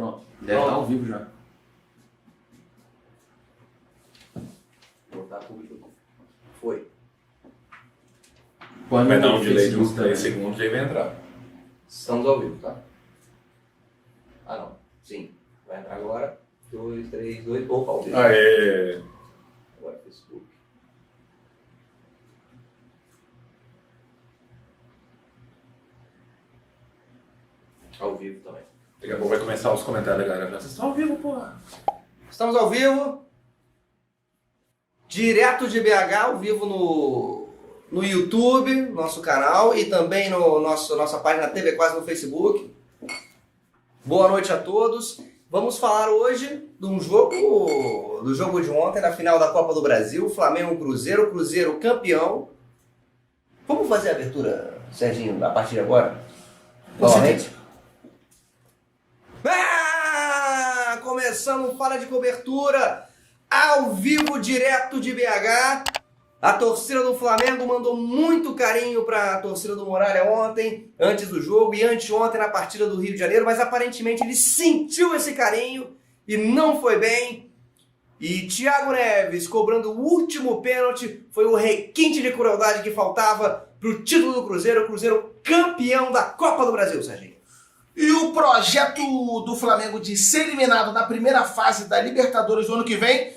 Pronto. Deve estar ao vivo já. Vou botar público. Foi. Pode Vai dar um delay de uns Facebook 3 também. segundos e aí vai entrar. Estamos ao vivo, tá? Ah, não. Sim. Vai entrar agora. 2, 3, 2. Opa, ao vivo. Aê! Agora Facebook. Ao vivo também. Daqui a pouco vai começar os comentários da galera. Vocês estão ao vivo, porra. Estamos ao vivo. Direto de BH, ao vivo no YouTube, nosso canal, e também no nossa página TV Quase no Facebook. Boa noite a todos. Vamos falar hoje do jogo de ontem, na final da Copa do Brasil, Flamengo-Cruzeiro, Cruzeiro campeão. Vamos fazer a abertura, Serginho, a partir de agora? Novamente? Começamos Fala de Cobertura, ao vivo, direto de BH. A torcida do Flamengo mandou muito carinho para a torcida do Muralha ontem, antes do jogo, e anteontem na partida do Rio de Janeiro, mas aparentemente ele sentiu esse carinho e não foi bem. E Thiago Neves, cobrando o último pênalti, foi o requinte de crueldade que faltava para o título do Cruzeiro, o Cruzeiro campeão da Copa do Brasil, Serginho. E o projeto do Flamengo de ser eliminado na primeira fase da Libertadores do ano que vem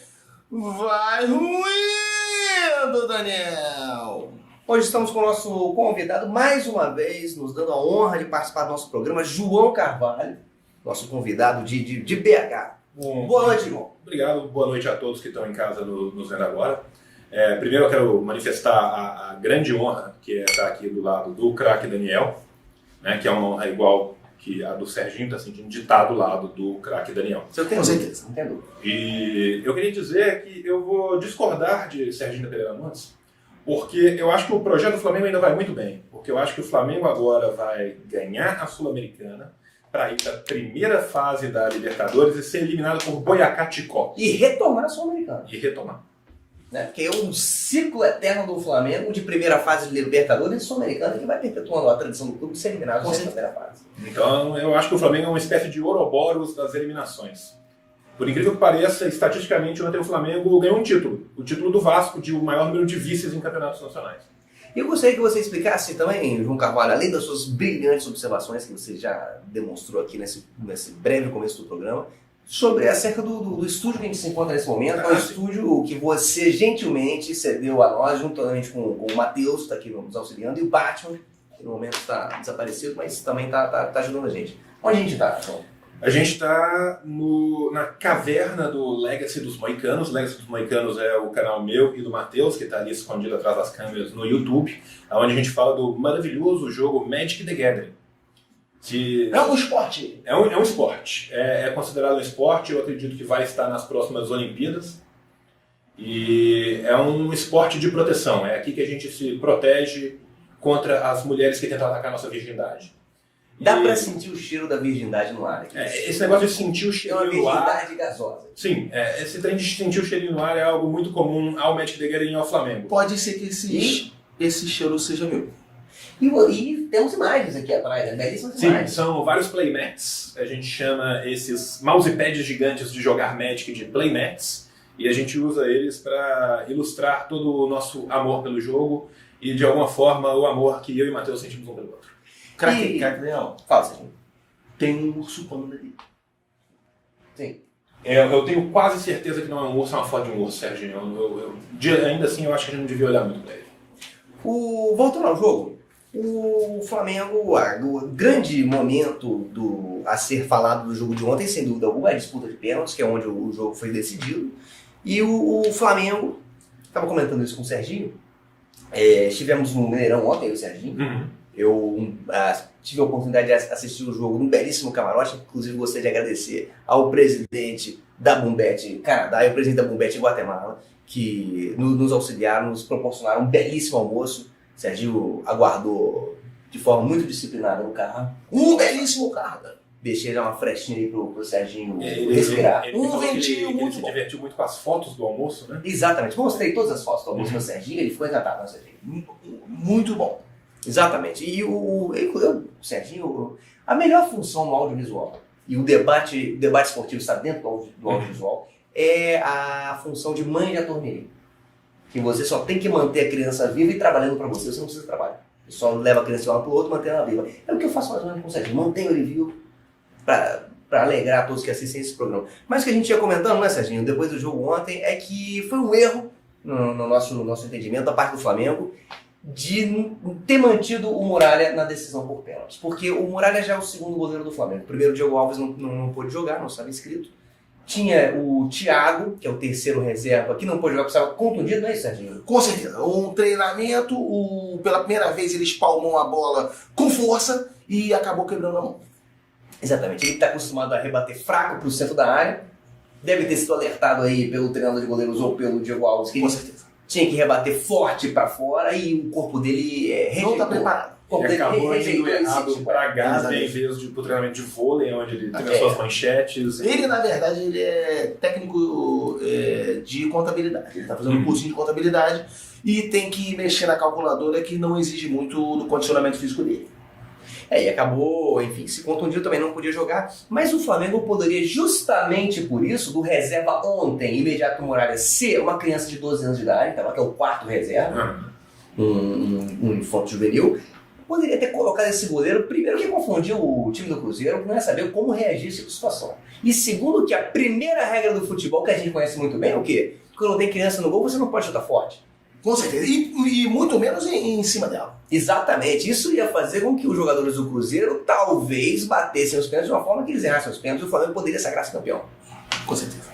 vai ruindo, Daniel. Hoje estamos com o nosso convidado, mais uma vez, nos dando a honra de participar do nosso programa, João Carvalho, nosso convidado de BH. Boa noite, João. Obrigado, boa noite a todos que estão em casa nos vendo agora. Primeiro eu quero manifestar a grande honra que é estar aqui do lado do craque Daniel, né, que é uma honra igual que a do Serginho está sentindo de estar do lado do craque Daniel. Você tem certeza, não tem dúvida. E eu queria dizer que eu vou discordar de Serginho Pereira Nunes, porque eu acho que o projeto do Flamengo ainda vai muito bem. Porque eu acho que o Flamengo agora vai ganhar a Sul-Americana para ir para a primeira fase da Libertadores e ser eliminado por Boyacá Chicó. E retomar a Sul-Americana. E retomar. Né? Porque é um ciclo eterno do Flamengo de primeira fase de Libertadores e Sul-Americana que vai perpetuando a tradição do clube de ser eliminado na primeira fase. Então eu acho que o Flamengo é uma espécie de Ouroboros das eliminações. Por incrível que pareça, estatisticamente ontem o Flamengo ganhou um título. O título do Vasco, de o maior número de vices em campeonatos nacionais. E eu gostaria que você explicasse também, João Carvalho, além das suas brilhantes observações que você já demonstrou aqui nesse breve começo do programa, sobre acerca do estúdio que a gente se encontra nesse momento, que é um estúdio que você gentilmente cedeu a nós, juntamente com o Matheus, que está aqui nos auxiliando, e o Batman, que no momento está desaparecido, mas também está ajudando a gente. Onde a gente está, João? A gente está na caverna do Legacy dos Moicanos. O Legacy dos Moicanos é o canal meu e do Matheus, que está ali escondido atrás das câmeras no YouTube, onde a gente fala do maravilhoso jogo Magic the Gathering. É um esporte. É um esporte. É considerado um esporte, eu acredito que vai estar nas próximas Olimpíadas. E é um esporte de proteção. É aqui que a gente se protege contra as mulheres que tentam atacar a nossa virgindade. Dá pra sentir o cheiro da virgindade no ar aqui. Esse negócio de sentir o É cheirinho uma no ar... virgindade gasosa. Sim, esse trem de sentir o cheirinho no ar é algo muito comum ao Magic the Gathering e ao Flamengo. Pode ser que esse cheiro seja meu. E temos imagens aqui atrás, né? Belíssimas Sim, imagens. são vários playmats. A gente chama esses mousepads gigantes de jogar Magic de playmats. E a gente usa eles para ilustrar todo o nosso amor pelo jogo e, de alguma forma, o amor que eu e o Matheus sentimos um pelo outro. Craque, Daniel. Fala, Serginho. Tem um urso panda ali. Sim. Eu tenho quase certeza que não é um urso, é uma foto de um urso, Serginho. Ainda assim, eu acho que a gente não devia olhar muito para ele. Voltando ao jogo, o Flamengo, o grande momento a ser falado do jogo de ontem, sem dúvida alguma, é a disputa de pênaltis, que é onde o jogo foi decidido. E o Flamengo, estava comentando isso com o Serginho, estivemos no Mineirão ontem, eu e o Serginho. Uhum. Eu tive a oportunidade de assistir o jogo num belíssimo camarote, inclusive gostaria de agradecer ao presidente da Bumbet Canadá e ao presidente da Bumbet Guatemala, que nos auxiliaram, nos proporcionaram um belíssimo almoço. O Serginho aguardou de forma muito disciplinada no carro. Um belíssimo carro, cara. Deixei já uma frechinha aí pro Serginho respirar. Ele se divertiu muito com as fotos do almoço, né? Exatamente. Mostrei todas as fotos do almoço do Serginho, ele ficou encantado, né, Serginho? Muito bom. Exatamente. E o Serginho, a melhor função no audiovisual e o debate esportivo está dentro do audiovisual, é a função de mãe de ator mirim. Que você só tem que manter a criança viva e trabalhando para você não precisa trabalhar. Você só leva a criança de um lado para o outro, mantendo ela viva. É o que eu faço mais ou menos com o Serginho, mantenho ele vivo para alegrar todos que assistem esse programa. Mas o que a gente ia comentando, né, Serginho, depois do jogo ontem, é que foi um erro no nosso entendimento, da parte do Flamengo, de ter mantido o Muralha na decisão por pênaltis. Porque o Muralha já é o segundo goleiro do Flamengo. Primeiro, o Diego Alves não pôde jogar, não estava inscrito. Tinha o Thiago, que é o terceiro reserva, que não pôde jogar, porque estava contundido, não é isso, Serginho? Com certeza. Um treinamento, pela primeira vez ele espalmou a bola com força e acabou quebrando a mão. Exatamente. Ele está acostumado a rebater fraco para o centro da área. Deve ter sido alertado aí pelo treinador de goleiros ou pelo Diego Alves, que Com certeza. tinha que rebater forte para fora e o corpo dele Não está preparado. Ele acabou indo rejeitou esse errado tipo. para Gávea em Exatamente. vez de pro treinamento de vôlei, onde ele teve as suas manchetes. Ele, na verdade, ele é técnico de contabilidade. Ele está fazendo um cursinho de contabilidade e tem que mexer na calculadora que não exige muito do condicionamento físico dele. E acabou, enfim, se contundiu também, não podia jogar. Mas o Flamengo poderia, justamente por isso, do reserva ontem, imediato Muralha, ser uma criança de 12 anos de idade, que é o quarto reserva, um infanto juvenil, poderia ter colocado esse goleiro, primeiro que confundiu o time do Cruzeiro, que não ia saber como reagir a essa situação. E segundo que a primeira regra do futebol, que a gente conhece muito bem, é o quê? Quando tem criança no gol, você não pode chutar forte. Com certeza. E muito menos em cima dela. Exatamente. Isso ia fazer com que os jogadores do Cruzeiro talvez batessem os pênaltis de uma forma que eles errassem os pênaltis e o Flamengo poderia sagrar-se campeão. Com certeza.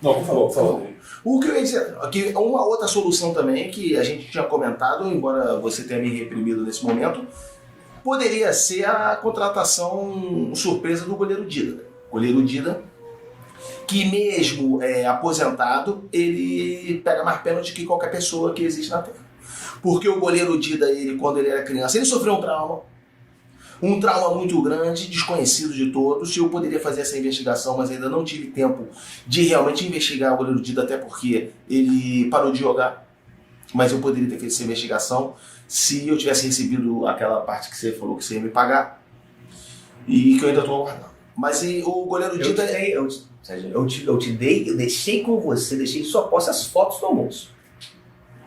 Não, por favor. O que eu ia dizer, aqui, uma outra solução também que a gente tinha comentado, embora você tenha me reprimido nesse momento, poderia ser a contratação surpresa do goleiro Dida. O goleiro Dida, que mesmo aposentado, ele pega mais pênalti que qualquer pessoa que existe na Terra. Porque o goleiro Dida, quando ele era criança, ele sofreu um trauma muito grande, desconhecido de todos. Eu poderia fazer essa investigação, mas ainda não tive tempo de realmente investigar o goleiro Dida, até porque ele parou de jogar. Mas eu poderia ter feito essa investigação se eu tivesse recebido aquela parte que você falou que você ia me pagar e que eu ainda estou aguardando. Mas o goleiro Dida... Eu deixei com você, deixei em sua posse as fotos do almoço.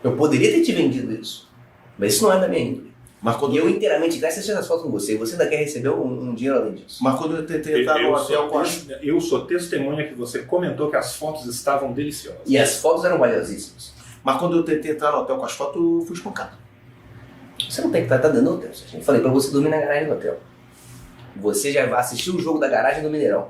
Eu poderia ter te vendido isso, mas isso não é da minha índole. Mas quando E eu inteiramente grátis deixei as fotos com você, e você ainda quer receber um dinheiro além disso. Mas quando eu tentei entrar no hotel com Eu sou testemunha que você comentou que as fotos estavam deliciosas. E as fotos eram valiosíssimas. Mas quando eu tentei entrar no hotel com as fotos, eu fui espancado. Você não tem que estar dentro do hotel. Eu falei pra você dormir na garagem do hotel. Você já vai assistir o jogo da garagem do Mineirão.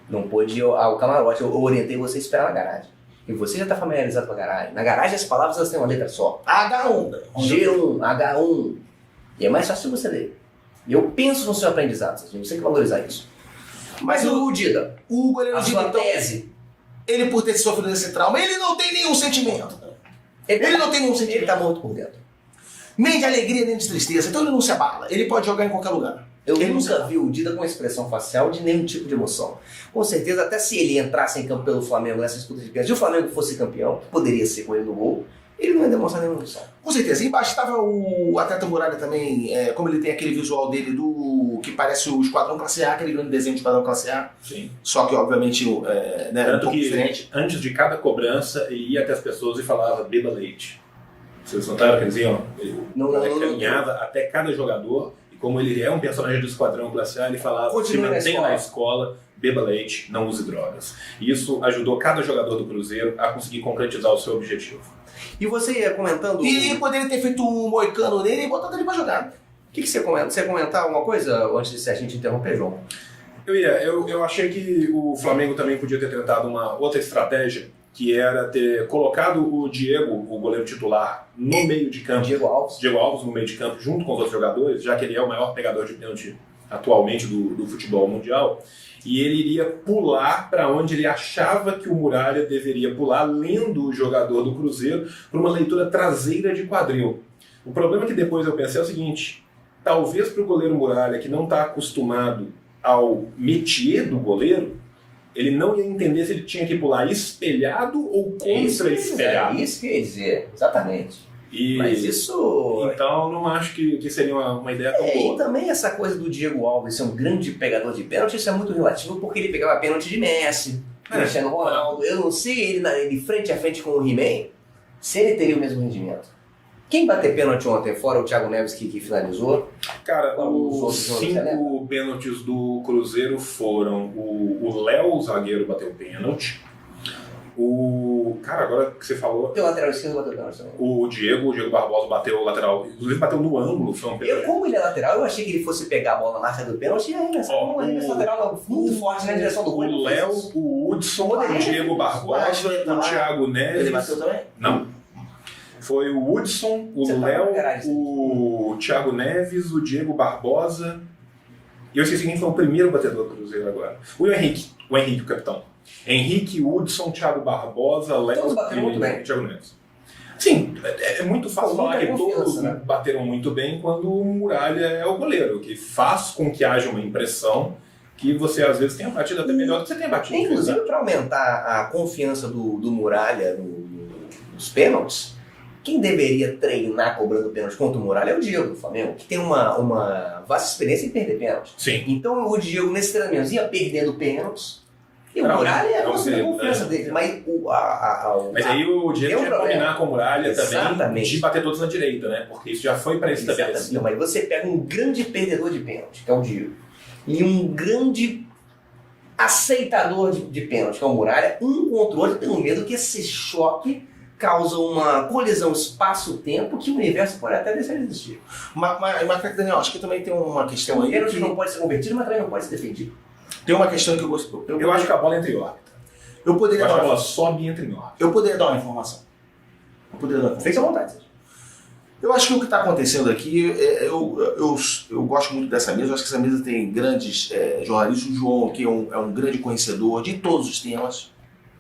Não pôde ir ao camarote. Eu orientei você a esperar na garagem. E você já está familiarizado com a garagem. Na garagem as palavras elas têm uma letra só. H1. G1, H1. E é mais fácil você ler. E eu penso no seu aprendizado. Você tem que valorizar isso. Mas o Dida, O goleiro a Dida, sua então, tese... ele por ter sofrido esse trauma, ele não tem nenhum sentimento. Ele não tem nenhum Ele sentimento. tá morto por dentro. Nem de alegria, nem de tristeza. Então ele não se abala. Ele pode jogar em qualquer lugar. Eu Ele não nunca sabe. vi o Dida com expressão facial de nenhum tipo de emoção. Com certeza, até se ele entrasse em campo pelo Flamengo nessa disputa de pênalti, e o Flamengo fosse campeão, que poderia ser com ele no gol, ele não ia demonstrar nenhuma emoção. Com certeza. E bastava o atleta Muralha também, como ele tem aquele visual dele do que parece o Esquadrão Classe A, aquele grande desenho de Esquadrão Classe A. Sim. Só que, obviamente, um Tanto pouco que diferente. antes de cada cobrança, ele ia até as pessoas e falava beba leite. Vocês notaram que eles iam? Não. Caminhava até cada jogador, e como ele é um personagem do Esquadrão Classe A, ele falava: Continue se na mantenha na escola, beba leite, não use drogas. E isso ajudou cada jogador do Cruzeiro a conseguir concretizar o seu objetivo. E você ia comentando... E poderia ter feito um moicano nele e botado ele pra jogar. O que você comenta? Você ia comentar alguma coisa antes de a gente interromper, João? Eu achei que o Flamengo também podia ter tentado uma outra estratégia, que era ter colocado o Diego, o goleiro titular, no meio de campo. Diego Alves. No meio de campo, junto com os outros jogadores, já que ele é o maior pegador de pênalti atualmente do futebol mundial. E ele iria pular para onde ele achava que o Muralha deveria pular, lendo o jogador do Cruzeiro por uma leitura traseira de quadril. O problema é que depois eu pensei é o seguinte: talvez para o goleiro Muralha, que não está acostumado ao métier do goleiro, ele não ia entender se ele tinha que pular espelhado ou contra espelhado. É isso que eu ia dizer, exatamente. Mas isso... Então não acho que seria uma ideia tão E boa. também essa coisa do Diego Alves ser um grande pegador de pênalti, isso é muito relativo, porque ele pegava pênalti de Messi, Cristiano Ronaldo. Eu não sei ele frente a frente com o He-Man, se ele teria o mesmo rendimento. Quem bateu pênalti ontem, fora o Thiago Neves que finalizou? Cara, Os os outros jogos, você 5 pênaltis do Cruzeiro foram o Léo, o zagueiro, bateu pênalti. Cara, agora que você falou, O lateral esquerdo bateu pênalti também. o Diego Barbosa bateu o lateral, inclusive bateu no ângulo, foi um pênalti. Como ele é lateral, eu achei que ele fosse pegar a bola na marca do pênalti e arremessar um arremesso lateral muito forte na direção do gol. O Léo, o Hudson, o Diego Barbosa, o Thiago Neves. Ele bateu também? Não. Foi o Hudson, o Você tá Léo, pra caralho, o Thiago Neves, o Diego Barbosa. E eu esqueci quem foi o primeiro batedor do Cruzeiro agora. O Henrique, o capitão. Henrique, Hudson, Thiago Barbosa, Léo Todos bateram muito bem. e Thiago Neves. Sim, é muito fácil Com falar muita que todos confiança, né? bateram muito bem quando o Muralha é o goleiro, que faz com que haja uma impressão que você às vezes tenha batido até melhor do que você tem batido. Inclusive, para aumentar a confiança do Muralha nos pênaltis, quem deveria treinar cobrando pênalti contra o Muralha é o Diego do Flamengo, que tem uma vasta experiência em perder pênalti. Sim. Então o Diego, nesse treinamento, ia perdendo pênaltis, e o Não, Muralha ia não conseguir a sei, confiança dele. Mas aí o Diego tem um tinha que combinar com o Muralha também Exatamente. de bater todos na direita, né? Porque isso já foi pré-estabelecido. Exatamente. Mas você pega um grande perdedor de pênalti, que é o Diego, e um grande aceitador de pênalti, que é o Muralha, um contra o outro, eu tenho medo que esse choque causa uma colisão espaço-tempo que o universo pode até deixar de existir. Mas Daniel, acho que também tem uma questão O aí. pênalti Que... não pode ser convertido, mas também não pode ser defendido. Tem uma questão que eu gosto. Eu acho que a bola entra em órbita. Eu poderia Eu acho que a dar bola uma... sobe e entra em órbita. Eu poderia dar uma informação. Fique à vontade, Sérgio. Eu acho que o que está acontecendo aqui, eu gosto muito dessa mesa, eu acho que essa mesa tem grandes jornalistas, o João, que é um grande conhecedor de todos os temas.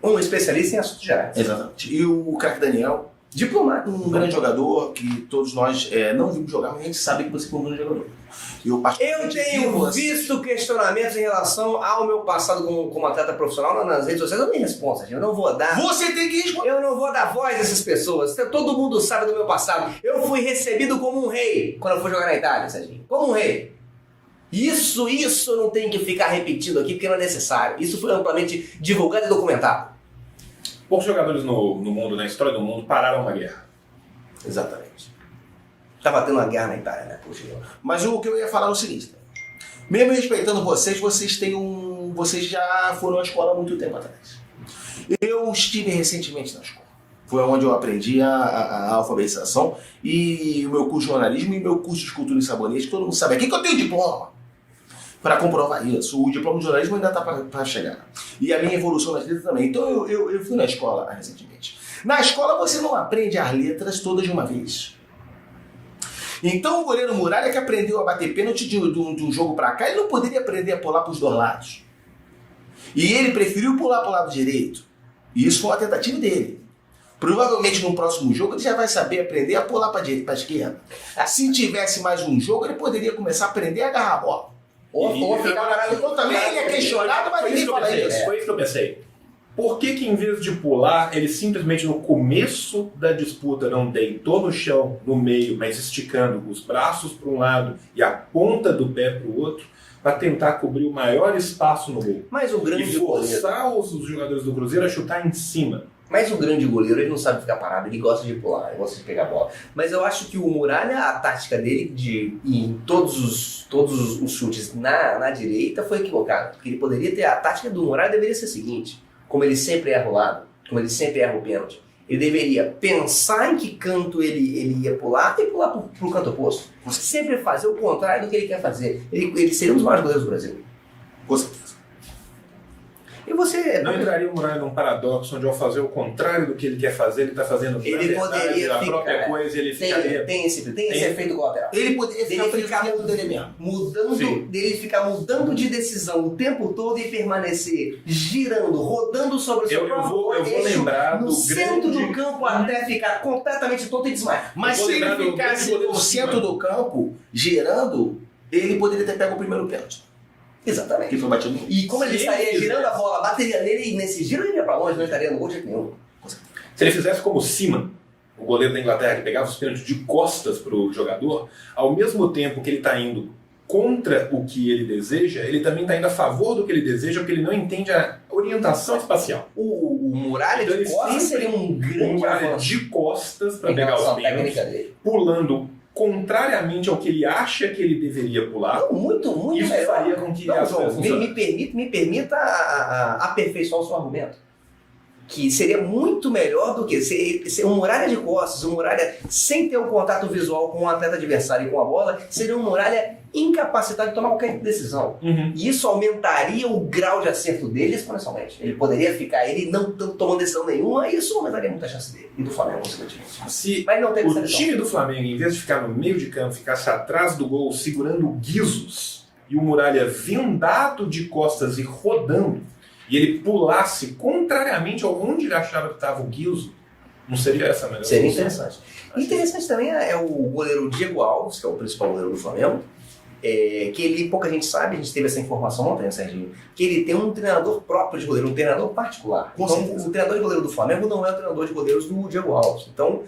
Um especialista em assuntos gerais. Exatamente. E o craque Daniel, Diplomata. um grande jogador que todos nós não vimos jogar, mas a gente sabe que você foi um grande jogador. Eu tenho visto questionamentos em relação ao meu passado como atleta profissional nas redes sociais. Eu nem respondo, Sérgio. Eu não vou dar. Você tem que responder. Eu não vou dar voz a essas pessoas. Todo mundo sabe do meu passado. Eu fui recebido como um rei quando eu fui jogar na Itália, Sérgio. Como um rei. Isso eu não tenho que ficar repetindo aqui porque não é necessário. Isso foi amplamente divulgado e documentado. Poucos jogadores no mundo, na história do mundo, pararam uma guerra. Exatamente. Tava tendo uma guerra na Itália, né? Puxa. Mas o que eu ia falar é o seguinte: mesmo respeitando vocês já foram à escola há muito tempo atrás. Eu estive recentemente na escola. Foi onde eu aprendi a alfabetização e o meu curso de jornalismo e meu curso de escultura e sabonete. Todo mundo sabe aqui que eu tenho diploma para comprovar isso. O diploma de jornalismo ainda está para chegar. E a minha evolução nas letras também. Então eu fui na escola recentemente. Na escola você não aprende as letras todas de uma vez. Então o goleiro Muralha, que aprendeu a bater pênalti de um jogo para cá, ele não poderia aprender a pular para os dois lados. E ele preferiu pular para o lado direito. E isso foi uma tentativa dele. Provavelmente no próximo jogo ele já vai saber aprender a pular para a esquerda. Se tivesse mais um jogo, ele poderia começar a aprender a agarrar a bola. Ou ficar parado. Então também ele é questionado, mas ninguém fala isso. Foi isso que eu pensei. Por que em vez de pular, ele simplesmente no começo da disputa não deitou no chão, no meio, mas esticando os braços para um lado e a ponta do pé para o outro, para tentar cobrir o maior espaço no gol? Mas o grande E forçar os jogadores do Cruzeiro a chutar em cima. Mas o grande goleiro, ele não sabe ficar parado, ele gosta de pular, ele gosta de pegar a bola. Mas eu acho que o Muralha, a tática dele de ir em todos os chutes na direita foi equivocada. Porque ele poderia ter, a tática do Muralha deveria ser a seguinte: como ele sempre erra o lado, como ele sempre erra o pênalti, ele deveria pensar em que canto ele ia pular e pular pro canto oposto. Sempre fazer o contrário do que ele quer fazer. Ele seria um dos maiores goleiros do Brasil. Com certeza. E você... Não entraria o Muralha num paradoxo onde ao fazer o contrário do que ele quer fazer, ele está fazendo na Ele verdade, poderia a ficar, própria coisa, ele ficaria... Tem esse efeito colateral. Ele poderia ficar dele mesmo. Dele ficar mudando de decisão o tempo todo e permanecer girando, rodando sobre o seu Eu vou lembrar no do centro grande... do campo até ficar completamente tonto e desmaiar. Mas Eu vou se lembrar ele do ficasse grande goleiro no do centro Cima. do campo, girando, ele poderia ter pego o primeiro pênalti. Exatamente. Que foi batido no... E como ele Se estaria ele girando fizesse. a bola, bateria nele e nesse giro ele ia pra longe, não estaria no gol de jeito nenhum. Se ele fizesse como o Cima, o goleiro da Inglaterra que pegava os pênaltis de costas para o jogador, ao mesmo tempo que ele está indo contra o que ele deseja, ele também está indo a favor do que ele deseja, porque ele não entende a orientação espacial. O Muralha Então, de ele costas sempre- seria um Um grande Muralha avanço de costas para em pegar relação os à técnica pênaltis, dele. pulando contrariamente ao que ele acha que ele deveria pular. Não, muito Isso melhor. faria com que Não, as João, coisas me permita aperfeiçoar o seu argumento. Que seria muito melhor do que ser um Muralha de costas, um Muralha sem ter o contato visual com o atleta adversário e com a bola, seria um Muralha incapacitado de tomar qualquer decisão. Uhum. E isso aumentaria o grau de acerto dele exponencialmente. Ele poderia ficar, ele não tomando decisão nenhuma, e isso aumentaria muito a chance dele. E do Flamengo, consequentemente. Se Mas não teve essa o decisão. time do Flamengo, em vez de ficar no meio de campo, ficasse atrás do gol segurando guizos e o Muralha vendado de costas e rodando, e ele pulasse contrariamente ao onde ele achava que estava o guizo, não seria essa a melhor Seria solução? interessante. Interessante também é o goleiro Diego Alves, que é o principal goleiro do Flamengo, que ele, pouca gente sabe, a gente teve essa informação ontem, né, Serginho, que ele tem um treinador próprio de goleiro, um treinador particular. Com Então, certeza. o treinador de goleiro do Flamengo não é o treinador de goleiros do Diego Alves. Então,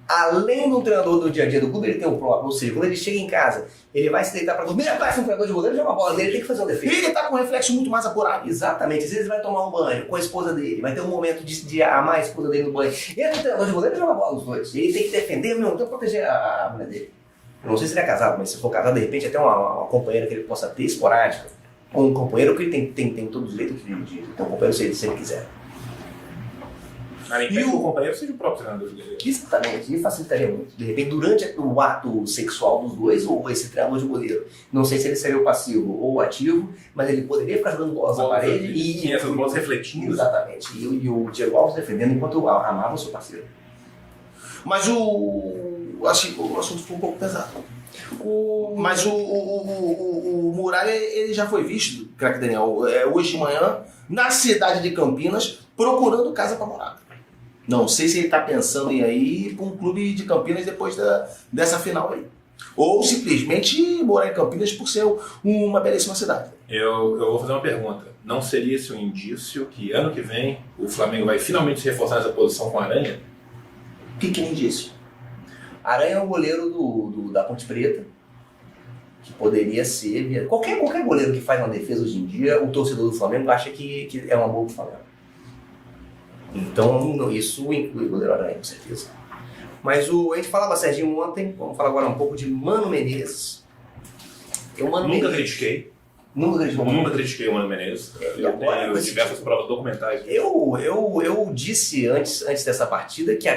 além do treinador do dia a dia do clube, ele tem o próprio. Ou seja, quando ele chega em casa, ele vai se deitar para dormir, aparece um treinador de goleiro, joga a bola dele, tem que fazer um defesa. Ele tá com um reflexo muito mais apurado. Exatamente, às vezes ele vai tomar um banho com a esposa dele, vai ter um momento de amar a esposa dele no banho. Entra o treinador de goleiro e joga a bola os dois. Ele tem que defender, meu, tem que proteger a mulher dele. Eu não sei se ele é casado, mas se for casado, de repente até uma companheira que ele possa ter esporádica. Ou um companheiro que ele tem todo o direito de ter um companheiro se ele quiser. Além de que o companheiro seja o próprio treinador dele. Exatamente, e facilitaria muito. De repente, durante o ato sexual dos dois, ou esse treinador de goleiro, não sei se ele seria o passivo ou o ativo, mas ele poderia ficar jogando bolas na parede e essas bolas refletindo. Exatamente. E o Diego Alves defendendo enquanto amava o seu parceiro. Mas acho que o assunto ficou um pouco pesado. Mas o Muralha, ele já foi visto, craque Daniel, hoje de manhã, na cidade de Campinas, procurando casa para morar. Não sei se ele está pensando em ir para um clube de Campinas depois dessa final aí. Ou simplesmente morar em Campinas por ser uma belíssima cidade. Eu vou fazer uma pergunta. Não seria esse um indício que ano que vem o Flamengo vai finalmente se reforçar nessa posição com a Aranha? O que nem disse? Aranha é o goleiro da Ponte Preta, que poderia ser... Qualquer goleiro que faz uma defesa hoje em dia, o torcedor do Flamengo acha que é uma boa do Flamengo. Então, isso inclui o goleiro Aranha, com certeza. Mas a gente falava, Serginho, ontem, vamos falar agora um pouco de Mano Menezes. Nunca critiquei. Nunca criticou. Nunca critiquei o Mano Menezes. E Eu agora, tenho mas- diversas provas documentais. Eu disse antes dessa partida que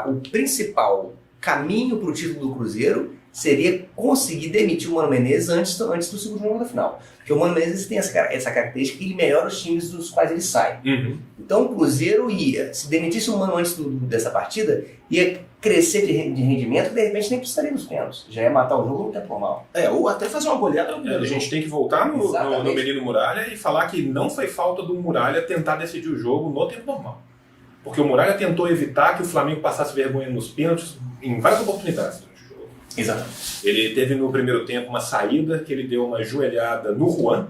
o principal caminho para o título do Cruzeiro seria conseguir demitir o Mano Menezes antes do segundo jogo da final. Porque o Mano Menezes tem essa característica que ele melhora os times dos quais ele sai. Uhum. Então o Cruzeiro ia, se demitisse o Mano antes dessa partida, ia crescer de rendimento e de repente nem precisaria dos pênaltis. Já ia matar o jogo no tempo normal. Ou até fazer uma goleada no A primeiro gente tem que voltar no Exatamente. menino Muralha e falar que não foi falta do Muralha tentar decidir o jogo no tempo normal. Porque o Muralha tentou evitar que o Flamengo passasse vergonha nos pênaltis em várias oportunidades durante o jogo. Exatamente. Ele teve no primeiro tempo uma saída que ele deu uma joelhada no Juan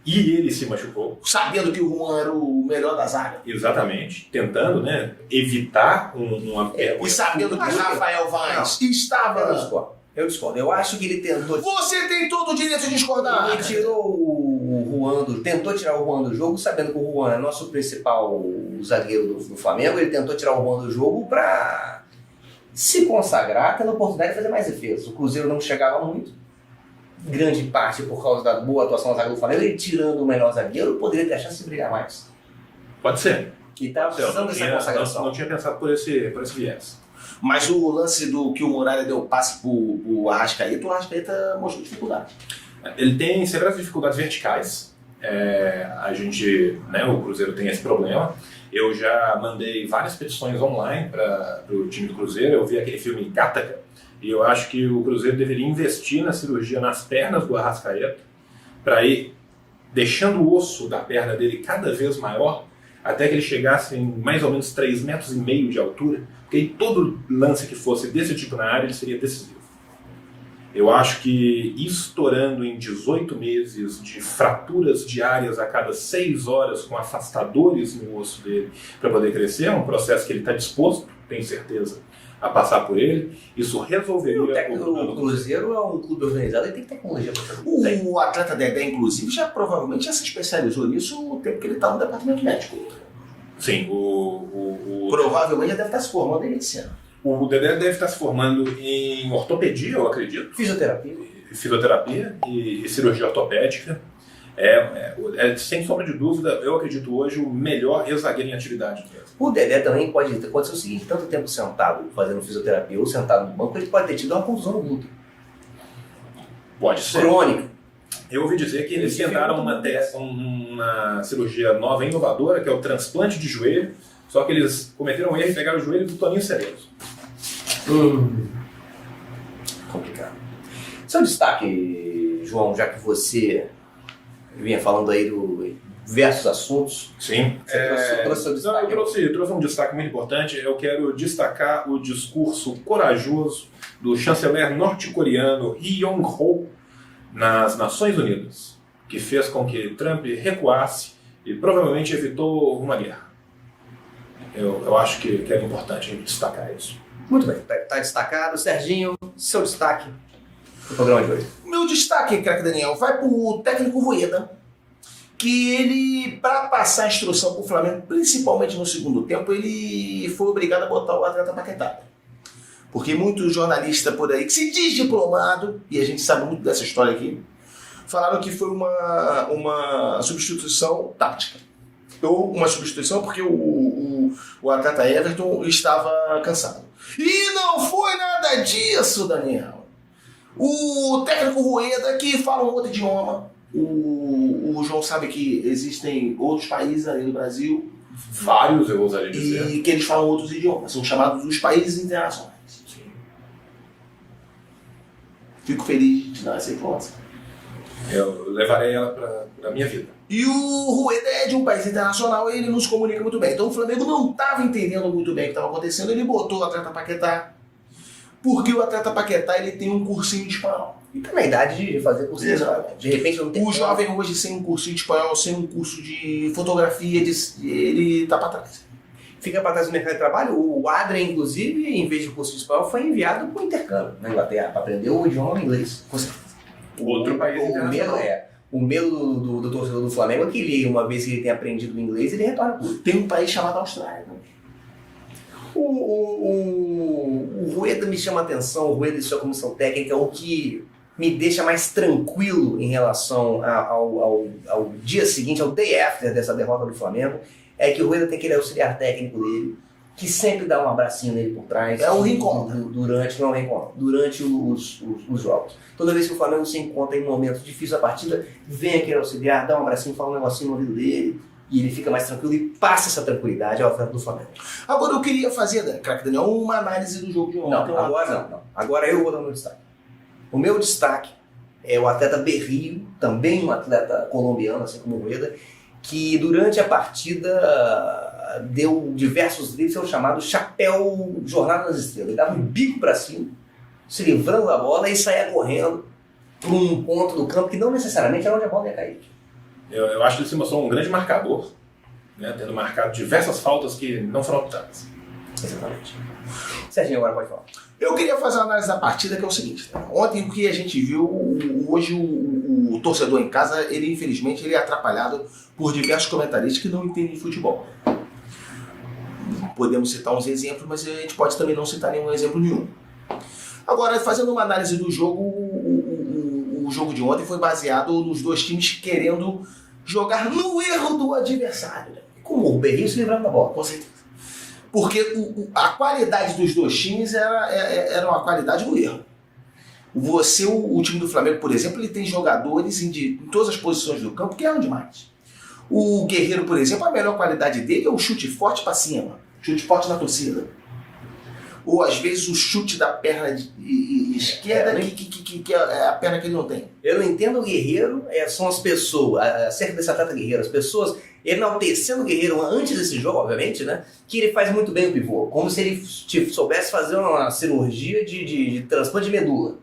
e ele se machucou. Sabendo que o Juan era o melhor da zaga. Exatamente. Tentando, né, evitar uma E sabendo que o Rafael Vaz estava... Eu discordo. Eu acho que ele tentou... Você tem todo o direito de discordar. Ele tirou o Juan tentou tirar o Juan do jogo, sabendo que o Juan é nosso principal zagueiro do Flamengo. Ele tentou tirar o Juan do jogo para se consagrar, tendo a oportunidade de fazer mais defesas. O Cruzeiro não chegava muito, grande parte por causa da boa atuação da zaga do Flamengo. Ele tirando o melhor zagueiro, poderia ter a chance de brilhar mais. Pode ser. E estava precisando dessa consagração. Não tinha pensado por esse viés. Mas o lance do que o Muralha deu passe pro Arrascaeta, o Arrascaeta mostrou dificuldade. Ele tem severas dificuldades verticais. A gente, né, o Cruzeiro tem esse problema. Eu já mandei várias petições online para o time do Cruzeiro. Eu vi aquele filme Gattaca e eu acho que o Cruzeiro deveria investir na cirurgia nas pernas do Arrascaeta para ir deixando o osso da perna dele cada vez maior até que ele chegasse em mais ou menos 3,5 metros de altura, porque aí todo lance que fosse desse tipo na área ele seria decisivo. Eu acho que estourando em 18 meses de fraturas diárias a cada 6 horas com afastadores no osso dele para poder crescer, é um processo que ele está disposto, tenho certeza, a passar por ele. Isso resolveria O técnico do Cruzeiro é um clube organizado e tem tecnologia para fazer. O atleta Dedé, inclusive, provavelmente já se especializou nisso no tempo que ele estava no departamento médico. Sim, Provavelmente já deve estar se formando aí esse ano. o Dedé deve estar se formando em ortopedia, eu acredito. Fisioterapia. E cirurgia ortopédica. Sem sombra de dúvida, eu acredito hoje, o melhor ex-zagueiro em atividade. O Dedé também pode ser o seguinte: tanto tempo sentado fazendo fisioterapia ou sentado no banco, ele pode ter tido uma contusão no glúteo. Pode ser. Crônica. Eu ouvi dizer que eles tentaram uma cirurgia nova, inovadora, que é o transplante de joelho, só que eles cometeram um erro e pegaram o joelho do Toninho Cerezo. Complicado. Seu destaque, João, já que você vinha falando aí do diversos assuntos. Sim. Trouxe seu destaque. Eu trouxe um destaque muito importante. Eu quero destacar o discurso corajoso do chanceler norte-coreano Lee Yong-ho nas Nações Unidas, que fez com que Trump recuasse e provavelmente evitou uma guerra. Eu acho que é importante a gente destacar isso. Muito bem, está destacado. Serginho, seu destaque do programa de hoje. Meu destaque, craque Daniel, vai para o técnico Rueda, que ele, para passar a instrução para o Flamengo, principalmente no segundo tempo, ele foi obrigado a botar o atleta Paquetá. Porque muitos jornalistas por aí, que se diz diplomado, e a gente sabe muito dessa história aqui, falaram que foi uma substituição tática. Ou uma substituição porque o atleta Everton estava cansado. E não foi nada disso, Daniel. O técnico Rueda, que fala um outro idioma, o João sabe que existem outros países além do Brasil. Vários, eu ousaria dizer. E que eles falam outros idiomas, são chamados os países internacionais. Sim. Fico feliz de te dar essa informação. Eu levarei ela para a minha vida. E o Rueda é de um país internacional e ele nos comunica muito bem. Então o Flamengo não estava entendendo muito bem o que estava acontecendo, ele botou o atleta Paquetá, porque o atleta Paquetá ele tem um cursinho de espanhol. E tá na idade de fazer cursinho. De repente não tem. O jovem hoje sem um cursinho de espanhol, sem um curso de fotografia, ele tá para trás. Fica para trás do mercado de trabalho. O Adrian, inclusive, em vez de curso de espanhol, foi enviado para o intercâmbio na Inglaterra para aprender o idioma inglês. Outro país internacional. O medo do torcedor do Flamengo é que ele, uma vez que ele tem aprendido o inglês, ele retorna tudo. Tem um país chamado Austrália também. O Rueda me chama a atenção, o Rueda e sua comissão técnica, o que me deixa mais tranquilo em relação ao dia seguinte, ao day after dessa derrota do Flamengo, é que o Rueda tem aquele auxiliar técnico dele, que sempre dá um abracinho nele por trás. É um reencontro. Durante os jogos. Toda vez que o Flamengo se encontra em um momento difícil da partida, vem aquele auxiliar, dá um abracinho, fala um negocinho no ouvido dele, e ele fica mais tranquilo e passa essa tranquilidade ao atleta do Flamengo. Agora eu queria fazer, craque Daniel, uma análise do jogo de ontem. Não. Agora eu vou dar o meu destaque. O meu destaque é o atleta Berrio, também um atleta colombiano, assim como o Rueda, que durante a partida deu diversos dribles, é o chamado chapéu Jornada nas Estrelas. Ele dava um bico para cima, se livrando da bola e saía correndo para um ponto do campo que não necessariamente era onde a bola ia cair. Eu acho que ele se mostrou um grande marcador, né, tendo marcado diversas faltas que não foram optadas. Exatamente. Serginho, agora pode falar. Eu queria fazer uma análise da partida, que é o seguinte. Ontem o que a gente viu, hoje o torcedor em casa, ele infelizmente ele é atrapalhado por diversos comentaristas que não entendem de futebol. Podemos citar uns exemplos, mas a gente pode também não citar nenhum exemplo nenhum. Agora, fazendo uma análise do jogo, o jogo de ontem foi baseado nos dois times querendo jogar no erro do adversário. Com o Berrio se livrando da bola. Com certeza. Porque a qualidade dos dois times era uma qualidade no erro. O time do Flamengo, por exemplo, ele tem jogadores em todas as posições do campo que erram demais. O Guerreiro, por exemplo, a melhor qualidade dele é o chute forte para cima. Chute forte na torcida. Ou às vezes o chute da perna esquerda, que é a perna que ele não tem. Eu não entendo o Guerreiro, são as pessoas, acerca desse atleta Guerreiro, as pessoas enaltecendo o Guerreiro antes desse jogo, obviamente, né? Que ele faz muito bem o pivô, como se ele soubesse fazer uma cirurgia de transplante de medula.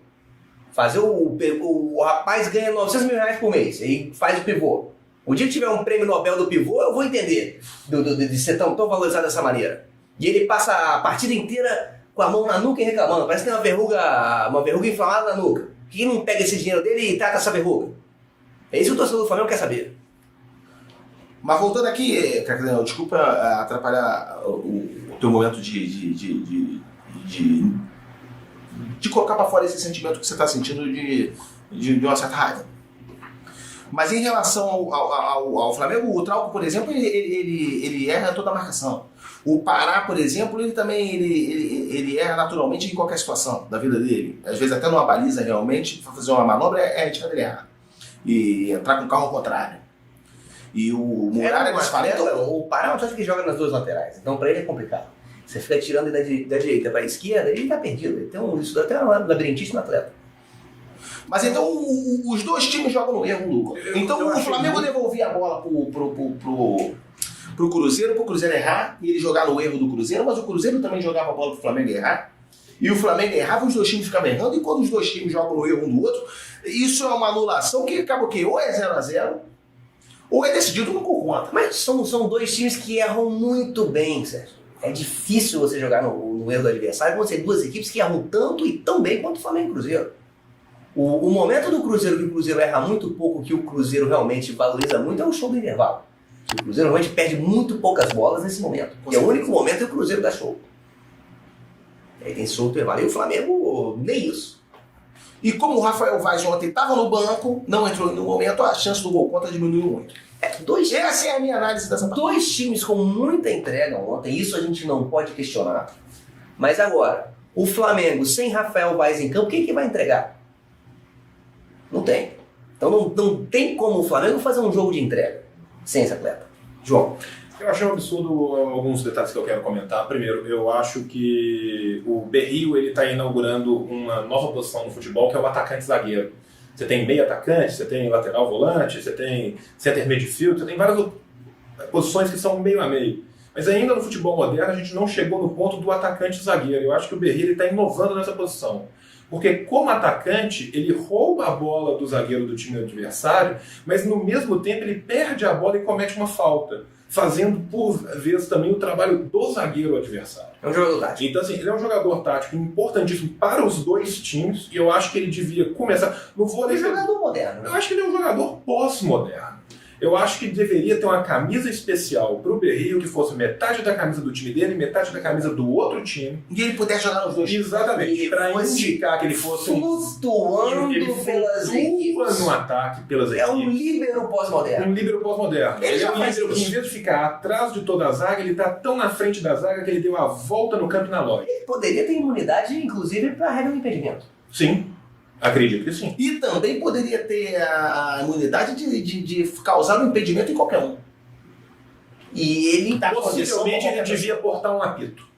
Fazer o rapaz ganha R$900 mil por mês, e faz o pivô. O dia que tiver um prêmio Nobel do pivô, eu vou entender de ser tão valorizado dessa maneira. E ele passa a partida inteira com a mão na nuca e reclamando. Parece que tem uma verruga inflamada na nuca. Por que não pega esse dinheiro dele e trata essa verruga? É isso que o torcedor do Flamengo quer saber. Mas voltando aqui, Cacadão, desculpa atrapalhar o teu momento de colocar para fora esse sentimento que você está sentindo de uma certa raiva. Mas em relação ao Flamengo, o Trauco, por exemplo, ele erra toda a marcação. O Pará, por exemplo, ele também ele erra naturalmente em qualquer situação da vida dele. Às vezes até numa baliza realmente, para fazer uma manobra, é arriscado ele errar. E entrar com o carro ao contrário. E o Muralha, o Pará é um atleta que joga nas duas laterais, então para ele é complicado. Você fica tirando ele da direita para a esquerda, ele está perdido. Ele tem isso até um labirintíssimo atleta. Mas então os dois times jogam no erro, Lucas. Então o Flamengo devolvia a bola pro Cruzeiro errar e ele jogar no erro do Cruzeiro, mas o Cruzeiro também jogava a bola pro Flamengo errar. E o Flamengo errava, os dois times ficavam errando, e quando os dois times jogam no erro um do outro, isso é uma anulação que acaba o quê? Ou é 0-0, ou é decidido no gol contra. Mas são dois times que erram muito bem, Sérgio. É difícil você jogar no erro do adversário quando você tem duas equipes que erram tanto e tão bem quanto o Flamengo e o Cruzeiro. O momento do Cruzeiro que o Cruzeiro erra muito pouco, que o Cruzeiro realmente valoriza muito, é o show do intervalo. O Cruzeiro realmente perde muito poucas bolas nesse momento. E é o único momento que o Cruzeiro dá show. Aí tem show do intervalo. E o Flamengo, nem isso. E como o Rafael Vaz ontem estava no banco, não entrou no momento, a chance do gol contra diminuiu muito. Essa é a minha análise dessa partida. Dois times com muita entrega ontem, isso a gente não pode questionar. Mas agora, o Flamengo sem Rafael Vaz em campo, quem que vai entregar? Não tem. Então não tem como o Flamengo fazer um jogo de entrega sem esse atleta. João. Eu achei um absurdo alguns detalhes que eu quero comentar. Primeiro, eu acho que o Berrio está inaugurando uma nova posição no futebol, que é o atacante zagueiro. Você tem meio atacante, você tem lateral volante, você tem center midfield, você tem várias posições que são meio a meio. Mas ainda no futebol moderno a gente não chegou no ponto do atacante zagueiro. Eu acho que o Berrio está inovando nessa posição. Porque como atacante, ele rouba a bola do zagueiro do time adversário, mas no mesmo tempo ele perde a bola e comete uma falta, fazendo por vezes também o trabalho do zagueiro adversário. É um jogador tático. Então assim, ele é um jogador tático importantíssimo para os dois times, e eu acho que ele devia começar... Não vou É um jogador moderno. Eu acho que ele é um jogador pós-moderno. Eu acho que deveria ter uma camisa especial para o Berrio, que fosse metade da camisa do time dele e metade da camisa do outro time. E ele puder jogar nos dois. Exatamente. Para indicar que ele fosse flutuando pelas equipes. No ataque pelas equipes. É um líbero pós-moderno. Um líbero pós-moderno. Ele já é um faz líbero que, isso. em vez de ficar atrás de toda a zaga, ele está tão na frente da zaga que ele deu a volta no campo e na lógica. Ele poderia ter imunidade, inclusive, para a regra do impedimento. Sim. Acredito que sim. E também poderia ter a imunidade de causar um impedimento em qualquer um. E ele tá Possivelmente ele devia portar um apito.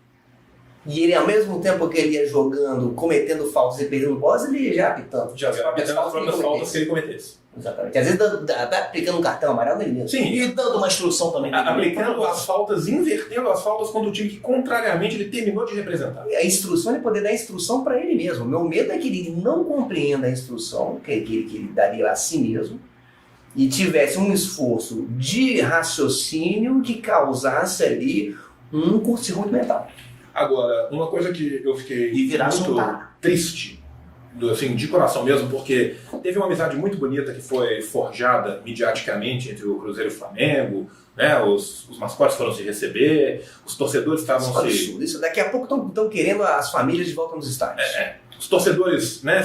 E ele, ao mesmo tempo que ele ia jogando, cometendo faltas e perdendo bolas, ele já apitando. Já apitando as próprias faltas que ele cometesse. Exatamente. Às vezes aplicando um cartão amarelo nele mesmo. Sim. E dando uma instrução também. Aplicando as faltas, invertendo as faltas contra o time que, contrariamente, ele terminou de representar. A instrução, ele poder dar instrução para ele mesmo. Meu medo é que ele não compreenda a instrução, que ele daria a si mesmo, e tivesse um esforço de raciocínio que causasse ali um curto-circuito mental. Agora, uma coisa que eu fiquei muito triste, assim, de coração mesmo, porque teve uma amizade muito bonita que foi forjada midiaticamente entre o Cruzeiro e o Flamengo, né? Os mascotes foram se receber, os torcedores estavam se... Isso, daqui a pouco estão querendo as famílias de volta nos estádios. Os torcedores, né,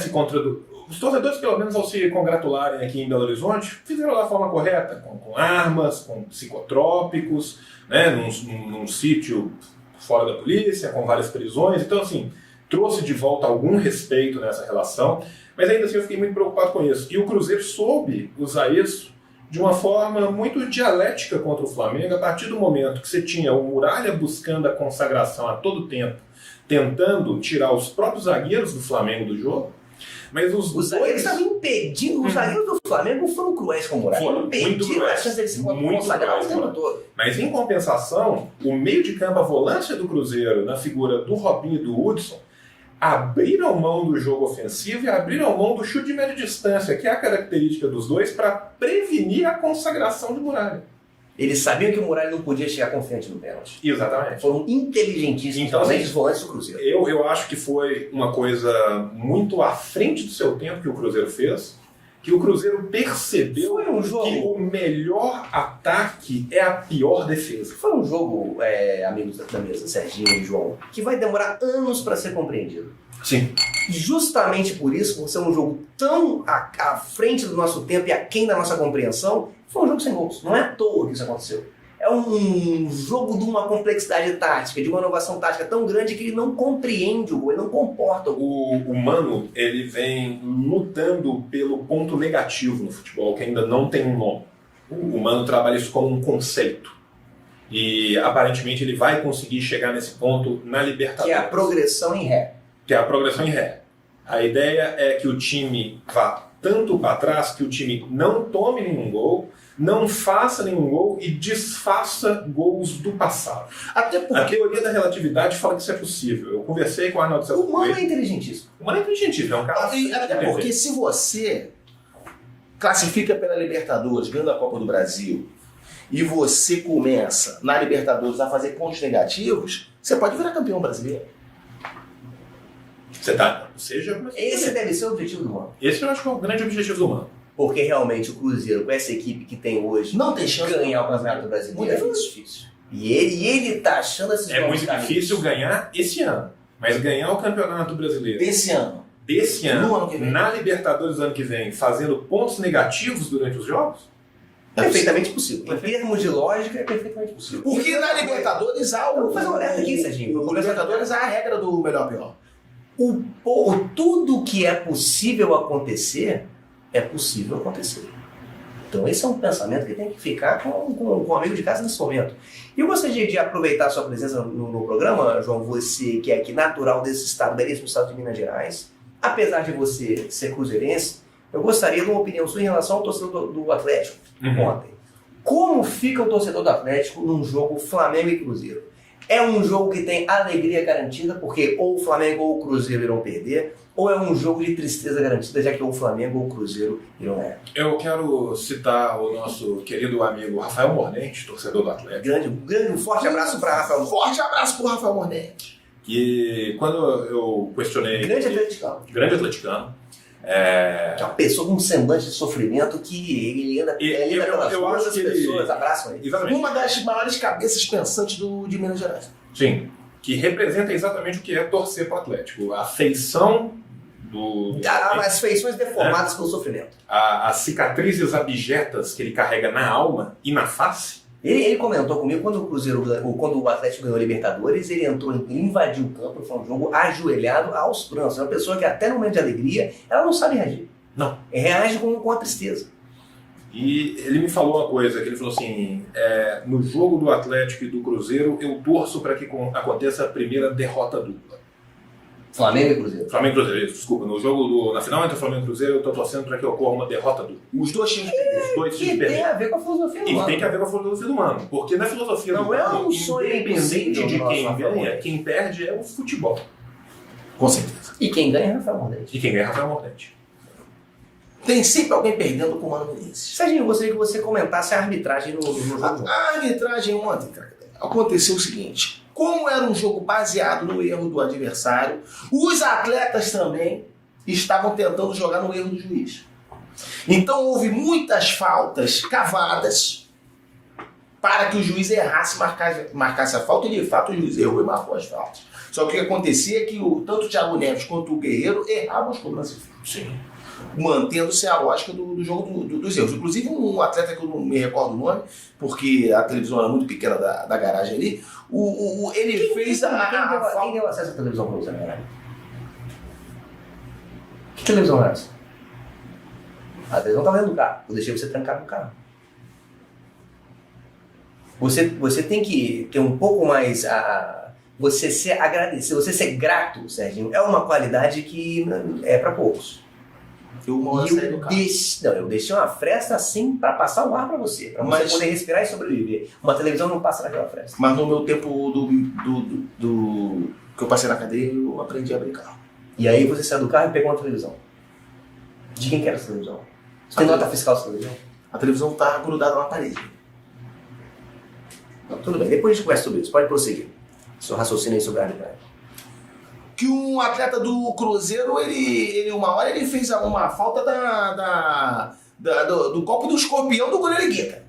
Os torcedores, pelo menos, ao se congratularem aqui em Belo Horizonte, fizeram da forma correta, com armas, com psicotrópicos, né, num sítio fora da polícia, com várias prisões. Então, assim, trouxe de volta algum respeito nessa relação, mas ainda assim eu fiquei muito preocupado com isso. E o Cruzeiro soube usar isso de uma forma muito dialética contra o Flamengo, a partir do momento que você tinha o Muralha buscando a consagração a todo tempo, tentando tirar os próprios zagueiros do Flamengo do jogo, mas os zagueiros estavam impedindo, os zagueiros do Flamengo foram cruéis com o Muralha. Impediram a chance dele se consagrar o tempo todo. Mas em compensação, o meio de campo, a volância do Cruzeiro, na figura do Robinho e do Hudson, abriram mão do jogo ofensivo e abriram mão do chute de média distância, que é a característica dos dois, para prevenir a consagração de Muralha. Eles sabiam que o Muralha não podia chegar confiante no pênalti. Exatamente. Foram inteligentíssimos, Então, também assim, os volantes do Cruzeiro. Eu acho que foi uma coisa muito à frente do seu tempo que o Cruzeiro fez, que o Cruzeiro percebeu Foi um jogo. que o melhor ataque é a pior defesa. Foi um jogo, amigos da mesa, Serginho e João, que vai demorar anos para ser compreendido. Sim. Justamente por isso, por ser um jogo tão à frente do nosso tempo e aquém da nossa compreensão, foi um jogo sem gols. Não é à toa que isso aconteceu. É um jogo de uma complexidade tática, de uma inovação tática tão grande que ele não compreende o gol, ele não comporta o gol. O Mano, ele vem lutando pelo ponto negativo no futebol, que ainda não tem um nome. O Mano trabalha isso como um conceito. E aparentemente ele vai conseguir chegar nesse ponto na Libertadores. Que é a progressão em ré. Que é a progressão em ré. A ideia é que o time vá tanto para trás que o time não tome nenhum gol, não faça nenhum gol e desfaça gols do passado. Até porque A teoria da relatividade fala que isso é possível. Eu conversei com o Arnaldo César O Mano é Coelho. inteligentíssimo. O Mano é inteligentíssimo, é um cara... Até porque se você classifica pela Libertadores, ganhando a Copa do Brasil, e você começa na Libertadores a fazer pontos negativos, você pode virar campeão brasileiro. Esse deve ser o objetivo do Mano. Esse eu acho que é o grande objetivo do Mano. Porque realmente o Cruzeiro, com essa equipe que tem hoje, Não tem chance. ganhar o Campeonato Brasileiro Muito é muito difícil. E ele tá achando esses É bons muito caminhos. difícil ganhar esse ano. Mas ganhar o Campeonato Brasileiro Desse ano. desse No ano, ano que vem. na Libertadores do ano que vem, fazendo pontos negativos durante os jogos, Perfeitamente possível. Em termos de lógica, é perfeitamente possível. Porque na Libertadores há Eu vou fazer um alerta aqui, Serginho. O Libertadores há a regra do melhor pior. Tudo que é possível acontecer, é possível acontecer. Então esse é um pensamento que tem que ficar com o amigo de casa nesse momento. E eu gostaria de aproveitar a sua presença no programa, João, você que é aqui natural desse estado, belíssimo estado de Minas Gerais. Apesar de você ser cruzeirense, eu gostaria de uma opinião sua em relação ao torcedor do Atlético ontem. Como fica o torcedor do Atlético num jogo Flamengo e Cruzeiro? É um jogo que tem alegria garantida, porque ou o Flamengo ou o Cruzeiro irão perder, ou é um jogo de tristeza garantida, já que ou o Flamengo ou o Cruzeiro irão ganhar? eu quero citar o nosso querido amigo Rafael Mordente, torcedor do Atlético, Um forte abraço para Rafael. Forte abraço pro Rafael Mordente. que quando eu questionei... Grande atleticano. Grande atleticano. É uma pessoa com um semblante de sofrimento que ele anda eu pelas acho ruas, as que ele- pessoas abraçam ele. Exatamente. Uma das maiores cabeças pensantes de Minas Gerais. Sim. Que representa exatamente o que é torcer para o Atlético. A feição do... As feições deformadas pelo sofrimento. As cicatrizes abjetas que ele carrega na alma e na face. Ele comentou comigo quando o Atlético ganhou a Libertadores, ele entrou, ele invadiu o campo, foi um jogo ajoelhado aos prantos. É uma pessoa que até no momento de alegria, ela não sabe reagir. Não. Reage com a tristeza. E ele me falou uma coisa, que ele falou assim, no jogo do Atlético e do Cruzeiro, eu torço para que aconteça a primeira derrota dupla. Flamengo e Cruzeiro. Flamengo e Cruzeiro, desculpa. No jogo na final entre o Flamengo e o Cruzeiro, eu estou torcendo para que ocorra uma derrota dupla. Os dois times. Os dois Que times tem perderem. a ver com a filosofia do E ano. tem que haver com a filosofia do Mano. Porque na filosofia Não do é Mano, um sonho independente impossível de do nosso quem Rafael ganha, Mordente. quem perde é o futebol. Com certeza. E quem ganha é Rafael Mordente. E quem ganha é Rafael Mordente. Tem sempre alguém perdendo com o Mano Menezes. Serginho, eu gostaria que você comentasse a arbitragem no jogo. A arbitragem ontem, cara, aconteceu o seguinte. Como era um jogo baseado no erro do adversário, os atletas também estavam tentando jogar no erro do juiz. Então houve muitas faltas cavadas para que o juiz errasse, marcasse a falta, e de fato o juiz errou e marcou as faltas. Só que o que acontecia é que tanto o Thiago Neves quanto o Guerreiro erravam as cobranças. Sim. Mantendo-se a lógica do jogo dos erros. Inclusive um atleta que eu não me recordo o nome, porque a televisão era muito pequena da garagem ali, ele fez a Quem deu acesso à televisão para você, né? Que televisão é essa? A televisão tá dentro do carro. Eu deixei você trancado no carro. Você tem que ter um pouco mais você ser agradecido, você ser grato, Serginho, é uma qualidade que é para poucos. Eu deixei uma fresta assim para passar o ar para você Mas- poder respirar e sobreviver. Uma televisão não passa naquela fresta. Mas no meu tempo do que eu passei na cadeia, eu aprendi a brincar. E aí você saiu do carro e pegou uma televisão. De quem que era essa televisão? Você tem nota fiscal dessa televisão? A televisão tá grudada na parede. Não, tudo bem, depois a gente conversa sobre isso, pode prosseguir. Seu raciocínio aí sobre a arbitragem. Que um atleta do Cruzeiro, ele uma hora ele fez uma falta do golpe do escorpião do goleiro Guita.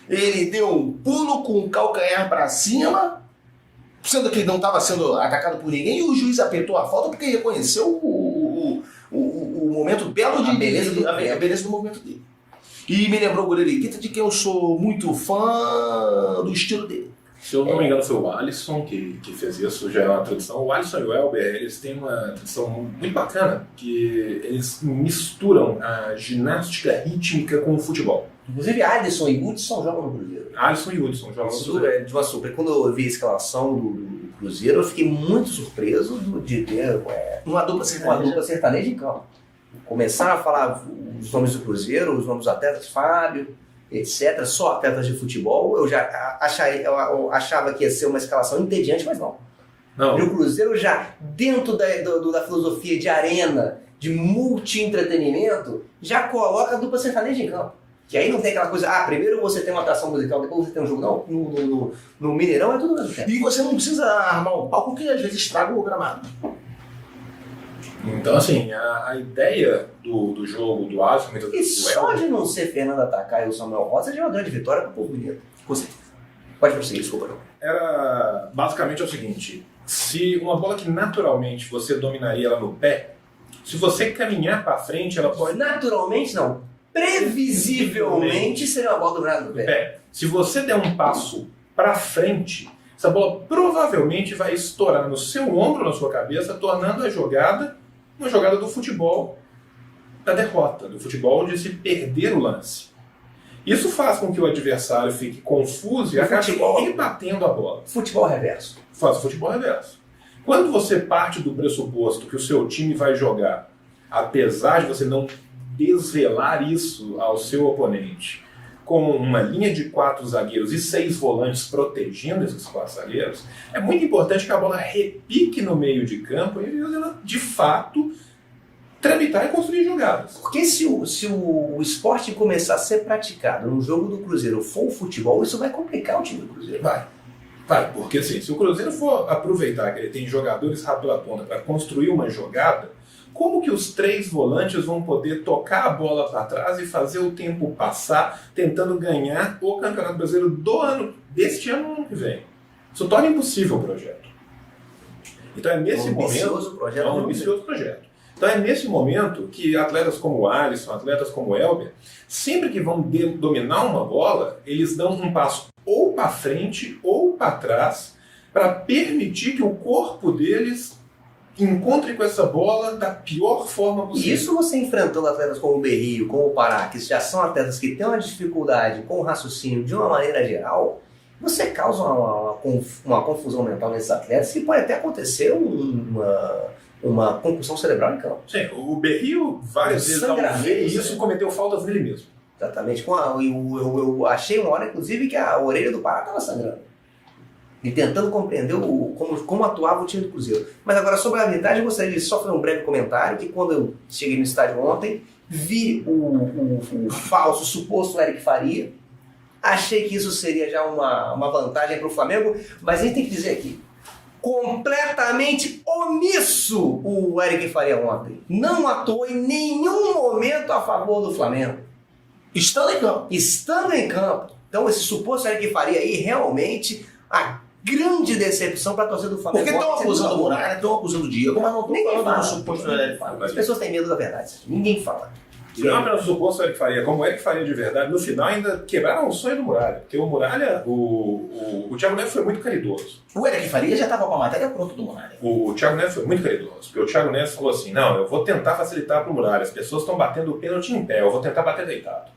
Ele deu um pulo com o calcanhar para cima, sendo que ele não estava sendo atacado por ninguém, e o juiz apertou a falta porque reconheceu o momento belo de a beleza do movimento dele. E me lembrou o goleiro Guita, de quem eu sou muito fã do estilo dele. Se eu não me engano, foi o Alisson que fez isso, já é uma tradição. O Alisson e o Elber, eles têm uma tradição muito bacana, que eles misturam a ginástica rítmica com o futebol. Inclusive, Alisson e Hudson jogam no Cruzeiro. Alisson e Hudson jogam no Isso Cruzeiro. é de uma surpresa. Quando eu vi a escalação do Cruzeiro, eu fiquei muito surpreso de ter Uma dupla sertaneja em campo. Começaram a falar os nomes do Cruzeiro, os nomes dos atletas, Fábio, etc. Só atletas de futebol. Eu já eu achava que ia ser uma escalação entediante, mas não. Não. E o Cruzeiro já, dentro da filosofia de arena, de multi-entretenimento, já coloca a dupla sertaneja em campo. Que aí não tem aquela coisa, primeiro você tem uma atração musical, depois você tem um jogo. Não, no Mineirão é tudo mesmo tempo. E você não precisa armar um palco que às vezes estraga o gramado. Então, assim, a ideia do jogo do Alisson e do E só de não ser Fernando Atacar e o Samuel Rosa já é uma grande vitória para o povo mineiro. Com certeza. Pode prosseguir, desculpa. Não. era basicamente o seguinte: se uma bola que naturalmente você dominaria ela no pé, se você caminhar para frente, ela pode. Naturalmente não. Previsivelmente seria uma bola dominada no pé. Se você der um passo para frente, essa bola provavelmente vai estourar no seu ombro, na sua cabeça, tornando a jogada uma jogada do futebol da derrota, do futebol de se perder o lance. Isso faz com que o adversário fique confuso e acabe rebatendo a bola. Futebol reverso. Faz o futebol reverso. Quando você parte do pressuposto que o seu time vai jogar, apesar de você não desvelar isso ao seu oponente, com uma linha de 4 zagueiros e 6 volantes protegendo esses 4 zagueiros, é muito importante que a bola repique no meio de campo e ela, de fato, tramitar e construir jogadas. Porque se o esporte começar a ser praticado no jogo do Cruzeiro for o futebol, isso vai complicar o time do Cruzeiro. Vai, porque assim, se o Cruzeiro for aproveitar que ele tem jogadores rápido pela ponta para construir uma jogada, como que os 3 volantes vão poder tocar a bola para trás e fazer o tempo passar, tentando ganhar o Campeonato Brasileiro deste ano que vem? Isso torna impossível o projeto. Então é nesse momento... É um ambicioso projeto. Então é nesse momento que atletas como o Alisson, atletas como o Elber, sempre que vão dominar uma bola, eles dão um passo ou para frente ou para trás para permitir que o corpo deles encontre com essa bola da pior forma possível. E isso você enfrentando atletas como o Berrio, como o Pará, que já são atletas que têm uma dificuldade com o raciocínio de uma maneira geral, você causa uma confusão mental nesses atletas que pode até acontecer uma concussão cerebral em campo. Sim, o Berrio várias vezes ao ver isso cometeu faltas nele mesmo. Exatamente. Eu achei uma hora, inclusive, que a orelha do Pará estava sangrando. E tentando compreender como atuava o time do Cruzeiro. Mas agora, sobre a arbitragem, eu gostaria de só fazer um breve comentário, que quando eu cheguei no estádio ontem, vi o falso, suposto Eric Faria. Achei que isso seria já uma vantagem para o Flamengo, mas a gente tem que dizer aqui, completamente omisso o Eric Faria ontem. Não atuou em nenhum momento a favor do Flamengo. Estando em campo. Então esse suposto Eric Faria aí, realmente, a grande decepção para a torcida do Flamengo. Porque estão acusando o Muralha, estão acusando o Diego, mas não estão falando do suposto Eric Faria. As pessoas têm medo da verdade. Ninguém fala. E não apenas o suposto Eric Faria, como o Eric Faria de verdade, no final ainda quebraram o sonho do Muralha. Porque o Muralha, o Thiago Neves foi muito caridoso. O Eric Faria já estava com a matéria pronta do Muralha. O Thiago Neves foi muito caridoso. Porque o Thiago Neves falou assim, não, eu vou tentar facilitar para o Muralha. As pessoas estão batendo o pênalti em pé, eu vou tentar bater deitado.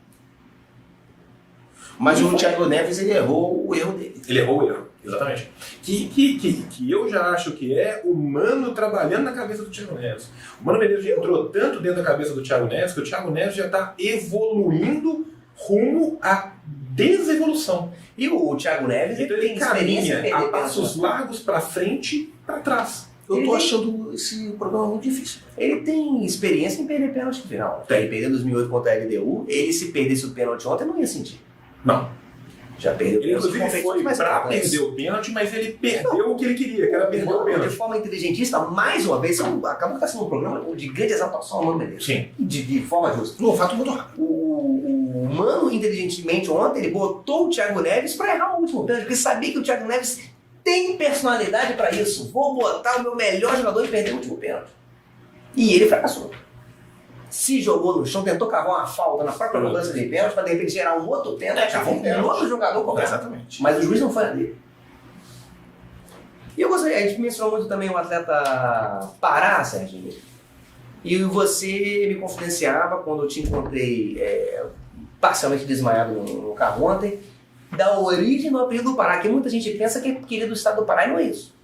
Mas o Thiago Neves, ele errou o erro dele. Ele errou o erro, exatamente. Que eu já acho que é o Mano trabalhando na cabeça do Thiago Neves. O Mano Menezes já entrou tanto dentro da cabeça do Thiago Neves que o Thiago Neves já está evoluindo rumo à desevolução. E o Thiago Neves então ele caminha a passos largos para frente e para trás. Eu tô achando esse programa muito difícil. Ele tem experiência em perder pênalti no final. Ele perdeu em 2008 contra a LDU. Ele, se perdesse o pênalti ontem, não ia sentir. Não. Já perdeu Ele, inclusive, pênalti, foi mas pra acontece. perder o pênalti, mas ele perdeu o que ele queria, que era perder o Mano, de pênalti. forma inteligentíssima, mais uma vez, acabou que está sendo um programa de grande exaltação ao Mano Menezes. Sim. De forma justa. Um fato muito rápido. O Mano, inteligentemente, ontem, ele botou o Thiago Neves para errar o último pênalti, porque sabia que o Thiago Neves tem personalidade para isso. Vou botar o meu melhor jogador e perder o último pênalti. E ele fracassou. Se jogou no chão, tentou cavar uma falta na própria cobrança de pênalti para de repente gerar um outro pênalti, cavou um um pênalti. outro jogador cobrar. Exatamente. Mas o juiz não foi na dele. E eu gostaria, a gente mencionou muito também o atleta Pará, Serginho. E você me confidenciava quando eu te encontrei parcialmente desmaiado no carro ontem, da origem do apelido do Pará, que muita gente pensa que é porque ele é do estado do Pará e não é isso.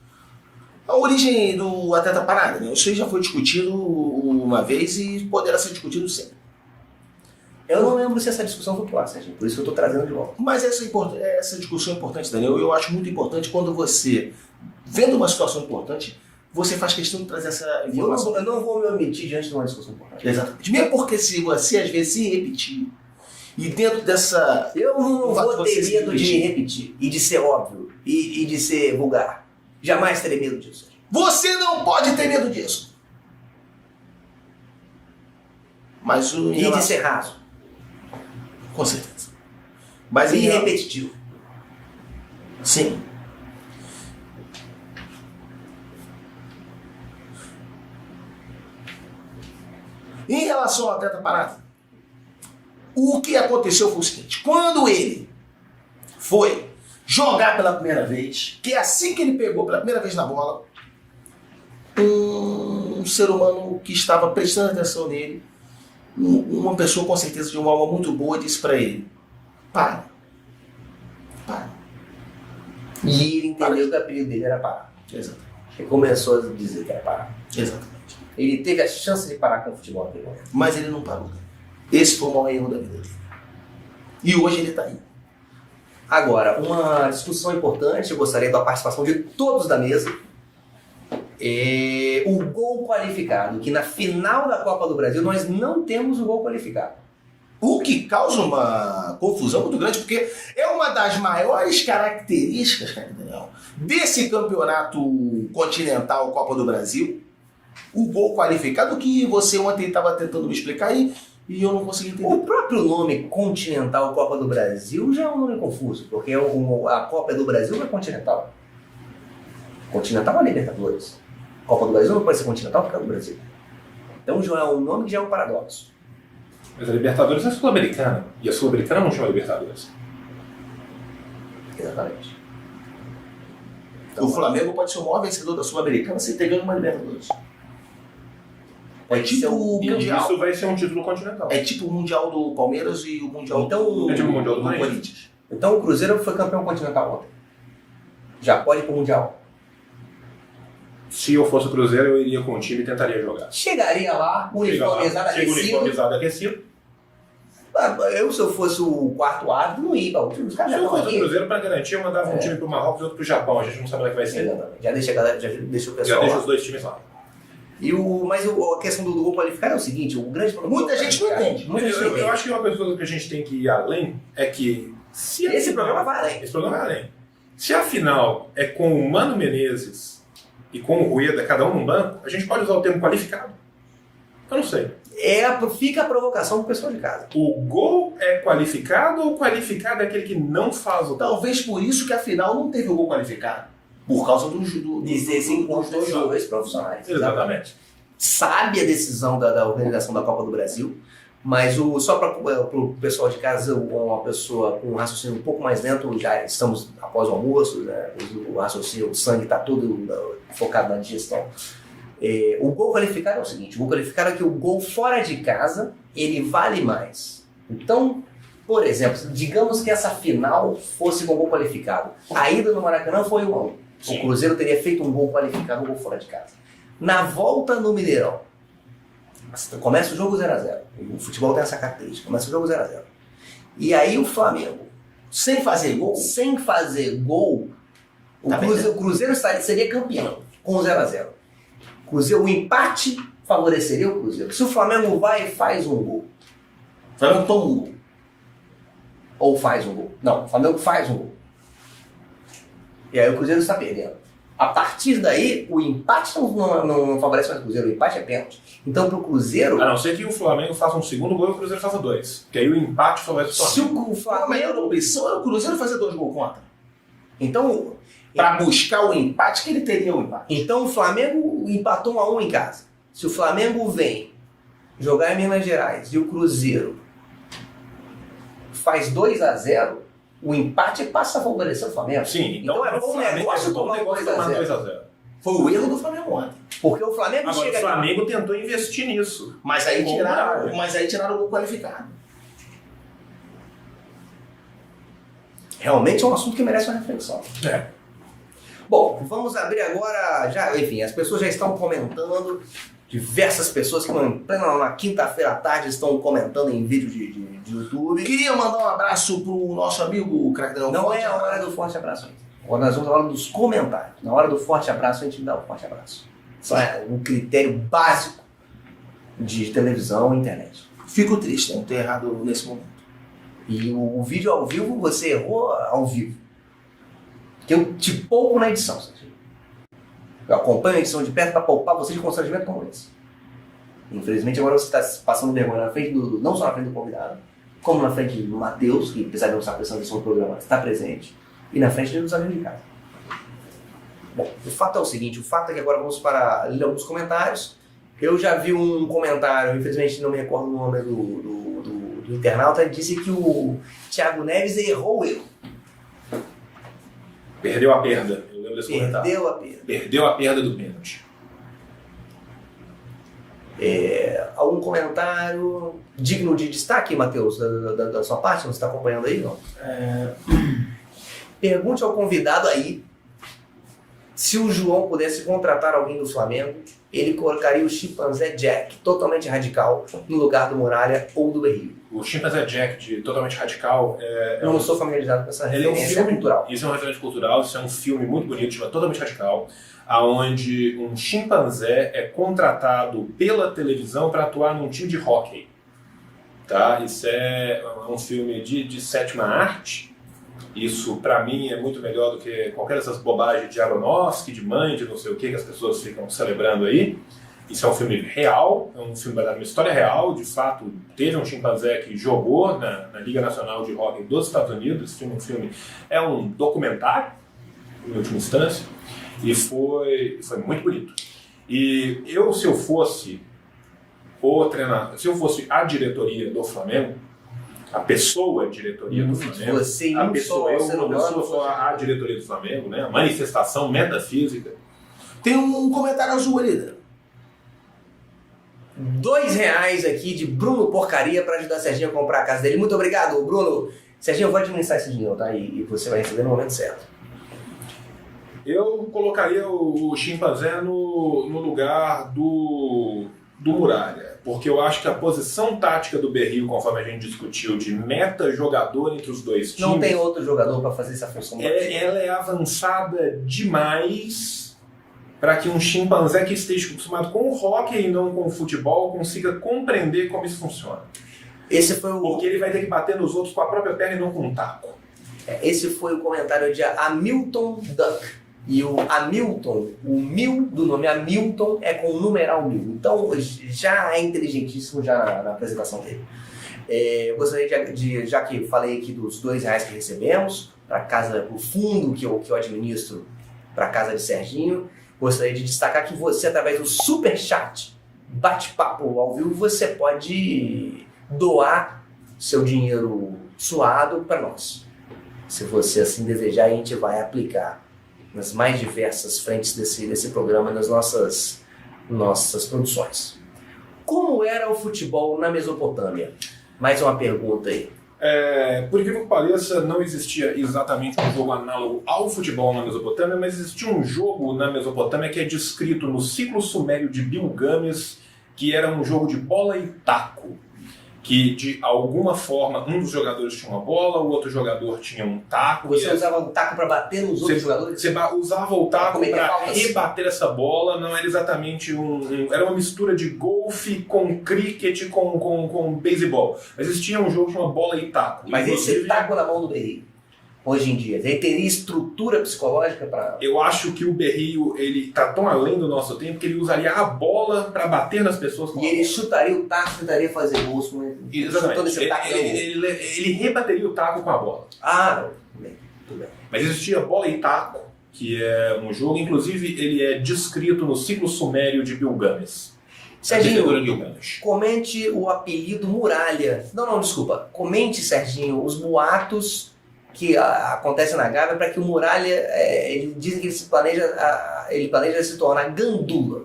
A origem do atleta Pará, né? Isso aí já foi discutido uma vez e poderá ser discutido sempre. Eu não lembro se essa discussão foi pro ar, Serginho, por isso que eu estou trazendo de volta. Mas essa discussão é importante, Daniel. Eu acho muito importante quando você, vendo uma situação importante, você faz questão de trazer essa informação. Eu não vou me omitir diante de uma discussão importante. Exatamente. Mesmo porque se você às vezes se repetir, e dentro dessa... Eu não fato vou de ter você se medo de me repetir e de ser óbvio e de ser vulgar. Jamais terei medo disso. Você não pode ter medo disso. Mas o... E de ser raso. Com certeza. Mas E repetitivo. Sim. Em relação ao atleta Pará, o que aconteceu foi o seguinte: quando ele foi jogar pela primeira vez, que é assim que ele pegou pela primeira vez na bola, um ser humano que estava prestando atenção nele, uma pessoa com certeza de uma alma muito boa, disse para ele: para. E ele entendeu que o apelido dele era Pará. Exatamente. Ele começou a dizer que era Pará. Exatamente. Ele teve a chance de parar com o futebol naquele momento. Mas ele não parou. Esse foi o maior erro da vida dele. E hoje ele está aí. Agora, uma discussão importante, eu gostaria da participação de todos da mesa. É o gol qualificado, que na final da Copa do Brasil nós não temos o gol qualificado. O que causa uma confusão muito grande, porque é uma das maiores características, cara, Daniel, desse campeonato continental Copa do Brasil, o gol qualificado, que você ontem estava tentando me explicar e eu não consegui entender. O próprio nome Continental Copa do Brasil já é um nome confuso, porque a Copa do Brasil é continental. Continental é Libertadores. Copa do Brasil não pode ser continental porque é do Brasil. Então já é um nome que já é um paradoxo. Mas a Libertadores é Sul-Americana. E a Sul-Americana não chama Libertadores. Exatamente. O Flamengo pode ser o maior vencedor da Sul-Americana sem ter ganho uma Libertadores. É tipo o E Mundial. isso vai ser um título continental. É tipo o Mundial do Palmeiras e o Mundial Então, É tipo o Mundial do do Corinthians. Corinthians. Então o Cruzeiro foi campeão continental ontem. Já pode ir pro Mundial. Se eu fosse o Cruzeiro, eu iria com o time e tentaria jogar. Chegaria lá, uniformizado, Chega aquecido. uniformizado, aquecido. Se eu fosse o quarto árbitro, não ia. Os caras Se já eu estão fosse o aqui. Cruzeiro, para garantir, eu mandava um time pro Marrocos e outro pro Japão. A gente não sabe como é que vai ser. Exatamente. Já deixa a galera, já deixa o Já pessoal deixa lá. os dois times lá. Mas a questão do gol qualificado é o seguinte, o grande problema... Muita gente não entende. Muita gente não Eu entende. acho que uma coisa que a gente tem que ir além é que... Se a Esse final- programa vai além. Esse programa vai além. Se a final é com o Mano Menezes e com o Rueda, cada um num banco, a gente pode usar o termo qualificado? Eu não sei. Fica a provocação pro pessoal de casa. O gol é qualificado ou qualificado é aquele que não faz o gol? Talvez por isso que a final não teve o gol qualificado. Por causa do Dizer se encontrou os dois profissionais. Exatamente. Sabe a decisão da organização da Copa do Brasil, mas só para o pessoal de casa, uma pessoa com um raciocínio um pouco mais lento, já estamos após o almoço, né, o raciocínio, o sangue está todo focado na digestão. O gol qualificado é o seguinte, o gol qualificado é que o gol fora de casa, ele vale mais. Então, por exemplo, digamos que essa final fosse com gol qualificado. A ida no Maracanã foi 1-1. O Sim. Cruzeiro teria feito um gol qualificado, um gol fora de casa. Na volta no Mineirão, começa o jogo 0-0. O futebol tem essa característica, começa o jogo 0-0. E aí o Flamengo, sem fazer gol. o Tá Cruzeiro seria campeão com 0-0. O empate favoreceria o Cruzeiro. Se o Flamengo vai e faz um gol, O Flamengo toma um gol. ou faz um gol. Não, o Flamengo faz um gol. E aí o Cruzeiro está perdendo. A partir daí, o empate não favorece mais o Cruzeiro, o empate é pênalti. Então, pro Cruzeiro... A não ser que o Flamengo faça um segundo gol e o Cruzeiro faça 2. Porque aí o empate favorece o Se Flamengo. o Flamengo... A melhor opção é o Cruzeiro fazer 2 gols contra. Então, Para buscar o empate, que ele teria o empate. então o Flamengo empatou 1-1 em casa. Se o Flamengo vem jogar em Minas Gerais e o Cruzeiro faz 2-0, o empate passa a favorecer o Flamengo. Sim, então é bom negócio tomar 2-0. 2-0. Foi o erro do Flamengo ontem. Porque o Flamengo Agora, chega o Flamengo tentou investir nisso. Mas aí Bom, tiraram, cara. o gol qualificado. Realmente é um assunto que merece uma reflexão. É. Bom, vamos abrir agora, enfim, as pessoas já estão comentando, diversas pessoas que em plena na quinta-feira à tarde estão comentando em vídeo de YouTube. Queria mandar um abraço pro nosso amigo Crackdown. Não é a hora do forte abraço ainda. Agora nós vamos à hora dos comentários. Na hora do forte abraço, a gente dá o forte abraço. Isso é um critério básico de televisão e internet. Fico triste, não ter errado nesse momento. E o vídeo ao vivo, você errou ao vivo. Que eu te poupo na edição, Serginho. Eu acompanho a edição de perto para poupar você de constrangimento como esse. Infelizmente, agora você está passando vergonha na frente não só na frente do convidado, como na frente do Matheus, que apesar de não estar prestando atenção no programa, está presente, e na frente dos amigos de casa. Bom, o fato é o seguinte, o fato é que agora vamos para ler alguns comentários. Eu já vi um comentário, infelizmente não me recordo o nome do internauta, que disse que o Thiago Neves errou o erro. Perdeu a perda. Eu lembro desse comentário. Perdeu a perda. Perdeu a perda do pênalti. Algum comentário digno de destaque, Matheus, da sua parte? Você está acompanhando aí, não? Pergunte ao convidado aí se o João pudesse contratar alguém do Flamengo, ele colocaria o chimpanzé Jack, totalmente radical, no lugar do Muralha ou do Berrio. O Chimpanzé Jack, de Totalmente Radical, Eu não sou familiarizado com essa ele é um referência filme cultural. Isso é uma referência cultural, isso é um filme muito bonito, chama Totalmente Radical, onde um chimpanzé é contratado pela televisão para atuar num time de hóquei. Tá? Isso é um filme de sétima arte. Isso, para mim, é muito melhor do que qualquer dessas bobagens de Aronofsky, de mãe, de não sei o que as pessoas ficam celebrando aí. Isso é um filme real, é um filme baseado numa história real. De fato, teve um chimpanzé que jogou na Liga Nacional de Hóquei dos Estados Unidos. Esse filme é um documentário, em última instância, e foi muito bonito. E se eu fosse o treinador, se eu fosse a diretoria do Flamengo, a pessoa diretoria do Flamengo, Você a não pessoa, só, eu, uma pessoa só a diretoria do Flamengo, né? A manifestação metafísica. Tem um comentário azul ali, né? R$2 aqui de Bruno Porcaria para ajudar o Serginho a comprar a casa dele. Muito obrigado, Bruno. Serginho, eu vou administrar esse dinheiro, tá? E você vai receber no momento certo. Eu colocaria o chimpanzé no lugar do Muralha, porque eu acho que a posição tática do Berrio, conforme a gente discutiu, de meta-jogador entre os dois times... Não tem outro jogador para fazer essa função. Ela é avançada demais para que um chimpanzé que esteja acostumado com o hóquei e não com o futebol consiga compreender como isso funciona. Esse foi o... Porque ele vai ter que bater nos outros com a própria perna e não com um taco. Esse foi o comentário de Hamilton Duck. E o Hamilton, o 1000 do nome Hamilton é com o numeral 1000. Então já é inteligentíssimo já na apresentação dele. Eu gostaria de, já que falei aqui dos R$2 que recebemos, para casa, o fundo que eu administro para a casa de Serginho, gostaria de destacar que você, através do Superchat, bate-papo ao vivo, você pode doar seu dinheiro suado para nós. Se você assim desejar, a gente vai aplicar nas mais diversas frentes desse programa, nas nossas produções. Como era o futebol na Mesopotâmia? Mais uma pergunta aí. Por incrível que pareça, não existia exatamente um jogo análogo ao futebol na Mesopotâmia, mas existia um jogo na Mesopotâmia que é descrito no ciclo sumério de Bilgames, que era um jogo de bola e taco, que de alguma forma um dos jogadores tinha uma bola, o outro jogador tinha um taco. Você usava o taco para bater nos outros jogadores? Você usava o taco Cometer para faltas? rebater essa bola, não era exatamente era uma mistura de golfe com cricket com beisebol. Mas existia um jogo que chama bola e taco. Mas Inclusive, esse taco na mão do Berrio, hoje em dia, ele teria estrutura psicológica para... eu acho que o Berrio, ele tá tão além do nosso tempo que ele usaria a bola para bater nas pessoas com E a ele bola. chutaria o taco, tentaria fazer gols com ele. Chutando Exatamente. esse taco na mão. Ele rebateria o taco com a bola. Ah, não. Tudo bem. Mas existia bola e taco, que é um jogo, inclusive ele é descrito no ciclo sumério de Gilgamesh. Serginho, Gilgamesh. comente o apelido Muralha. Não, desculpa. Comente, Serginho, os boatos que acontecem na Gávea para que o Muralha, ele dizem que ele planeja se tornar gandula.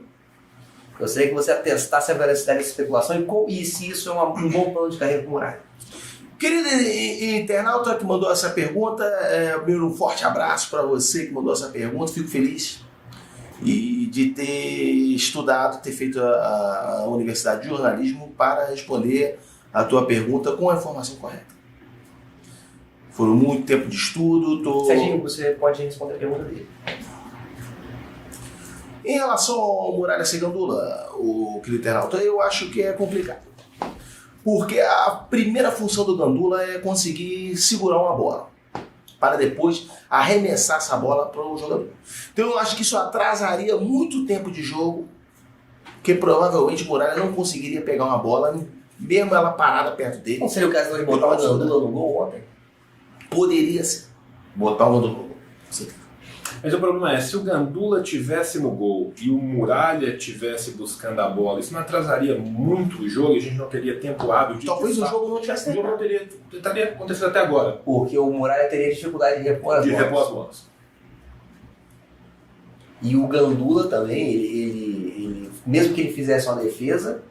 Gostaria que você atestasse a veracidade dessa especulação e se isso é um bom plano de carreira para o Muralha. Querido internauta que mandou essa pergunta, primeiro um forte abraço para você que mandou essa pergunta, fico feliz de ter estudado, ter feito a Universidade de Jornalismo para responder a tua pergunta com a informação correta. Foram muito tempo de estudo. Serginho, você pode responder a pergunta dele. Em relação ao Muralha ser gandula, o querido internauta, eu acho que é complicado. Porque a primeira função do gandula é conseguir segurar uma bola, para depois arremessar essa bola para o jogador. Então eu acho que isso atrasaria muito tempo de jogo, que provavelmente o Muralha não conseguiria pegar uma bola, mesmo ela parada perto dele. Não seria o caso de botar o gandula no gol ontem? Poderia ser. Botar o gandula no gol. Sim. Mas o problema é, se o Gandula tivesse no gol e o Muralha tivesse buscando a bola, isso não atrasaria muito o jogo e a gente não teria tempo hábil de... Talvez o jogo não tivesse O jogo não terminado. estaria acontecendo até agora, Porque o Muralha teria dificuldade de repor as bolas. as bolas. E o Gandula também, ele, mesmo que ele fizesse uma defesa,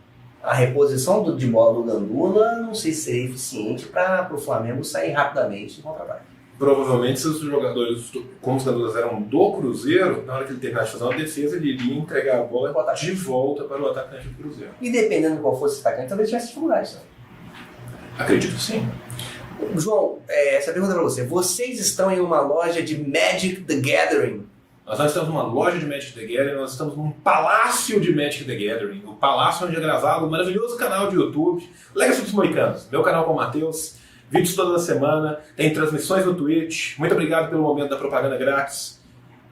a reposição de bola do Gandula não sei se seria eficiente para o Flamengo sair rapidamente em contra-ataque. Provavelmente, se os jogadores, como os jogadores eram do Cruzeiro, na hora que ele terminasse de fazer uma defesa, ele iria entregar a bola de volta para o atacante do Cruzeiro. E dependendo de qual fosse esse atacante, talvez tivesse dificuldade. Né? Acredito que sim. João, essa pergunta é para você. Vocês estão em uma loja de Magic the Gathering? Nós não estamos numa loja de Magic the Gathering, nós estamos num palácio de Magic the Gathering. O palácio onde é gravado o maravilhoso canal de YouTube, Legacy dos Moicanos, meu canal com o Matheus. Vídeos toda semana, tem transmissões no Twitch. Muito obrigado pelo momento da propaganda grátis.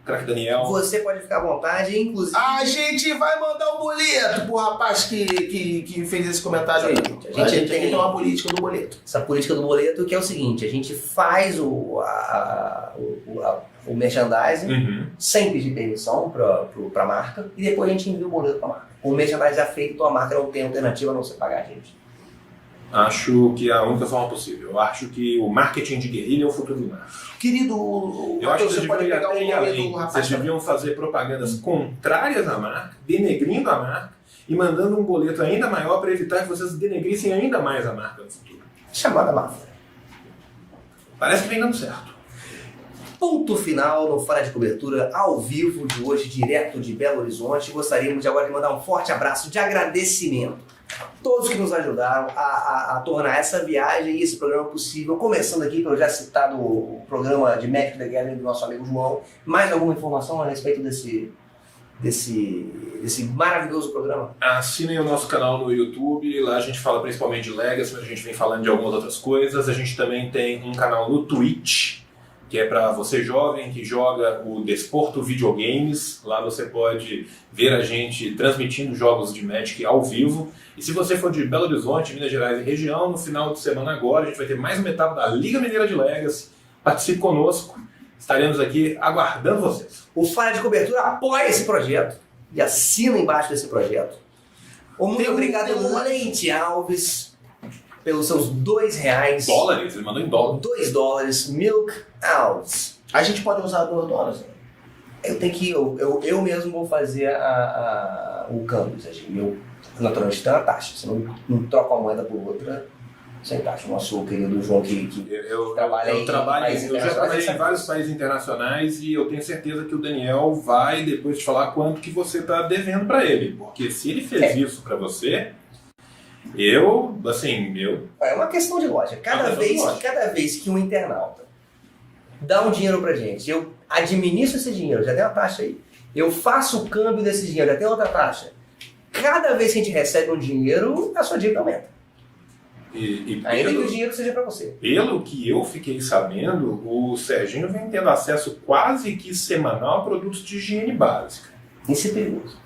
Craque Daniel. Você pode ficar à vontade, inclusive... A gente vai mandar um boleto pro rapaz que fez esse comentário aí. A gente tem que ter uma política do boleto. Essa política do boleto que é o seguinte, a gente faz o merchandising sem pedir permissão para a marca e depois a gente envia o boleto para a marca. O merchandising já feito, a marca não tem alternativa a não ser pagar a gente. Acho que é a única forma possível. Eu acho que o marketing de guerrilha é o futuro do marketing. Querido, Eu acho que você vocês pode deviam ir pegar até o ir boleto além. do rapaz. Vocês deviam fazer propagandas contrárias à marca, denegrindo a marca e mandando um boleto ainda maior para evitar que vocês denegrissem ainda mais a marca no futuro. Chamada máfia. Parece que vem dando certo. Ponto final no Fora de Cobertura ao vivo de hoje, direto de Belo Horizonte. Gostaríamos de agora de mandar um forte abraço de agradecimento a todos que nos ajudaram a tornar essa viagem e esse programa possível. Começando aqui pelo já citado programa de Magic the Gathering do nosso amigo João. Mais alguma informação a respeito desse maravilhoso programa? Assinem o nosso canal no YouTube, lá a gente fala principalmente de Legacy, mas a gente vem falando de algumas outras coisas. A gente também tem um canal no Twitch, que é para você jovem que joga o Desporto Videogames. Lá você pode ver a gente transmitindo jogos de Magic ao vivo. E se você for de Belo Horizonte, Minas Gerais e região, no final de semana agora a gente vai ter mais uma etapa da Liga Mineira de Legacy. Participe conosco, estaremos aqui aguardando vocês. O Fora de Cobertura apoia esse projeto e assina embaixo desse projeto. Muito obrigado, Leite Alves, pelos seus R$2. Dólares? Ele mandou em dólar. $2, Milk Alves. A gente pode usar $2. Eu tenho que eu mesmo vou fazer o câmbio, eu naturalmente tem uma taxa, você não troca uma moeda por outra sem taxa. O nosso querido João que trabalha eu já trabalhei em vários países internacionais e eu tenho certeza que o Daniel vai depois te falar quanto que você está devendo para ele, porque se ele fez isso para você, É uma questão de lógica. Cada vez que um internauta dá um dinheiro pra gente, eu administro esse dinheiro, já tem uma taxa aí. Eu faço o câmbio desse dinheiro, já tem outra taxa. Cada vez que a gente recebe um dinheiro, a sua dívida aumenta. Ainda que o dinheiro seja para você. Pelo que eu fiquei sabendo, o Serginho vem tendo acesso quase que semanal a produtos de higiene básica. Isso é perigoso.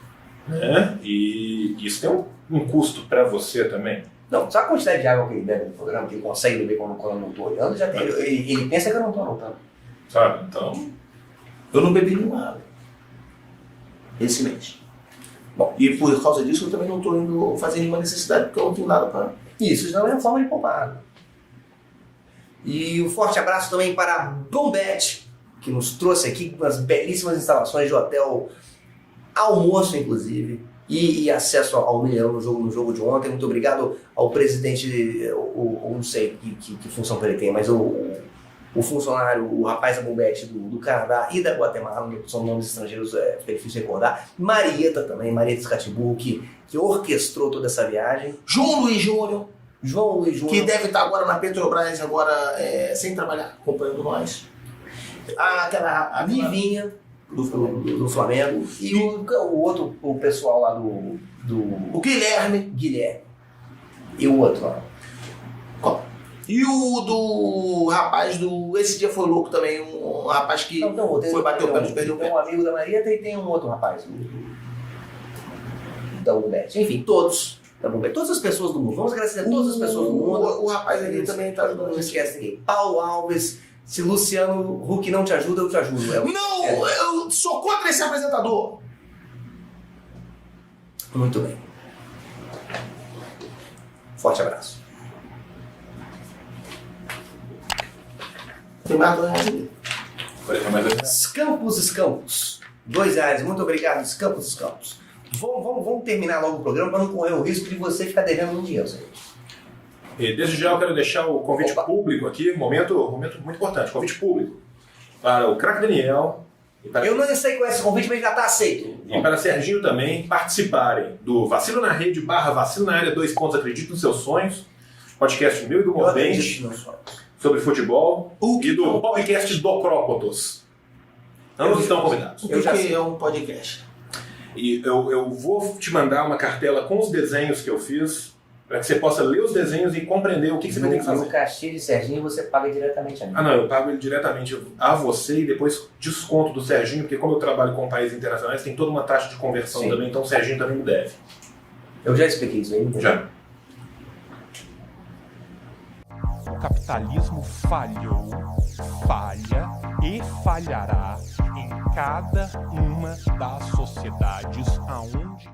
Né? E isso tem um custo para você também. Não, só a quantidade de água que ele bebe no programa, que ele consegue beber quando eu não estou olhando, já tem, ele pensa que eu não estou anotando. Sabe? Então, eu não bebi nenhuma água esse mês. Bom, e por causa disso eu também não estou indo fazer nenhuma necessidade, porque eu não tenho nada para... Isso não é uma forma de poupar água. E um forte abraço também para a Bombet, que nos trouxe aqui umas belíssimas instalações de hotel, almoço inclusive, e acesso ao Mineirão no jogo de ontem. Muito obrigado ao presidente, não sei que função que ele tem, mas o funcionário, o rapaz da Bombet do Canadá e da Guatemala, que são nomes estrangeiros, é difícil recordar. Marieta também, Marieta Scatibur, que orquestrou toda essa viagem. João Luiz Júnior, que deve estar agora na Petrobras, agora sem trabalhar, acompanhando nós. A Vivinha do Flamengo. E o outro, o pessoal lá o Guilherme. E o outro lá. Qual? E o do rapaz do... Esse dia foi louco também, um rapaz que foi bater o pé, perdeu o pé. Tem um amigo da Marieta e tem um outro rapaz da Bombet. Enfim, todos da Bombet. Todas as pessoas do mundo. Vamos agradecer a todas as pessoas do mundo. O rapaz ali também está ajudando. Não esquece ninguém. Paulo Alves. Se Luciano Huck não te ajuda, eu te ajudo. Eu sou contra esse apresentador. Muito bem. Forte abraço. Tem mais R$2. Campos. R$2. Muito obrigado, Campos. Vamos terminar logo o programa para não correr o risco de você ficar devendo um dinheiro. E desde já eu quero deixar o convite público aqui, momento muito importante, convite público para o Craque Daniel. Eu não sei qual é esse convite, mas já está aceito. E para Serginho também participarem do Vacilo na Rede / Vacilo na Área 2 pontos, acredito nos seus sonhos, podcast meu e do Mordente sobre futebol e do podcast do Crópotos. Ambos estão convidados. O que é um podcast? E eu vou te mandar uma cartela com os desenhos que eu fiz, para que você possa ler os desenhos e compreender o que você vai ter que fazer. O cachê de Serginho você paga diretamente a mim. Não, eu pago ele diretamente a você e depois desconto do Serginho, porque como eu trabalho com países internacionais, tem toda uma taxa de conversão também, então o Serginho também me deve. Eu já expliquei isso aí. Já. O capitalismo falhou, falha e falhará em cada uma das sociedades aonde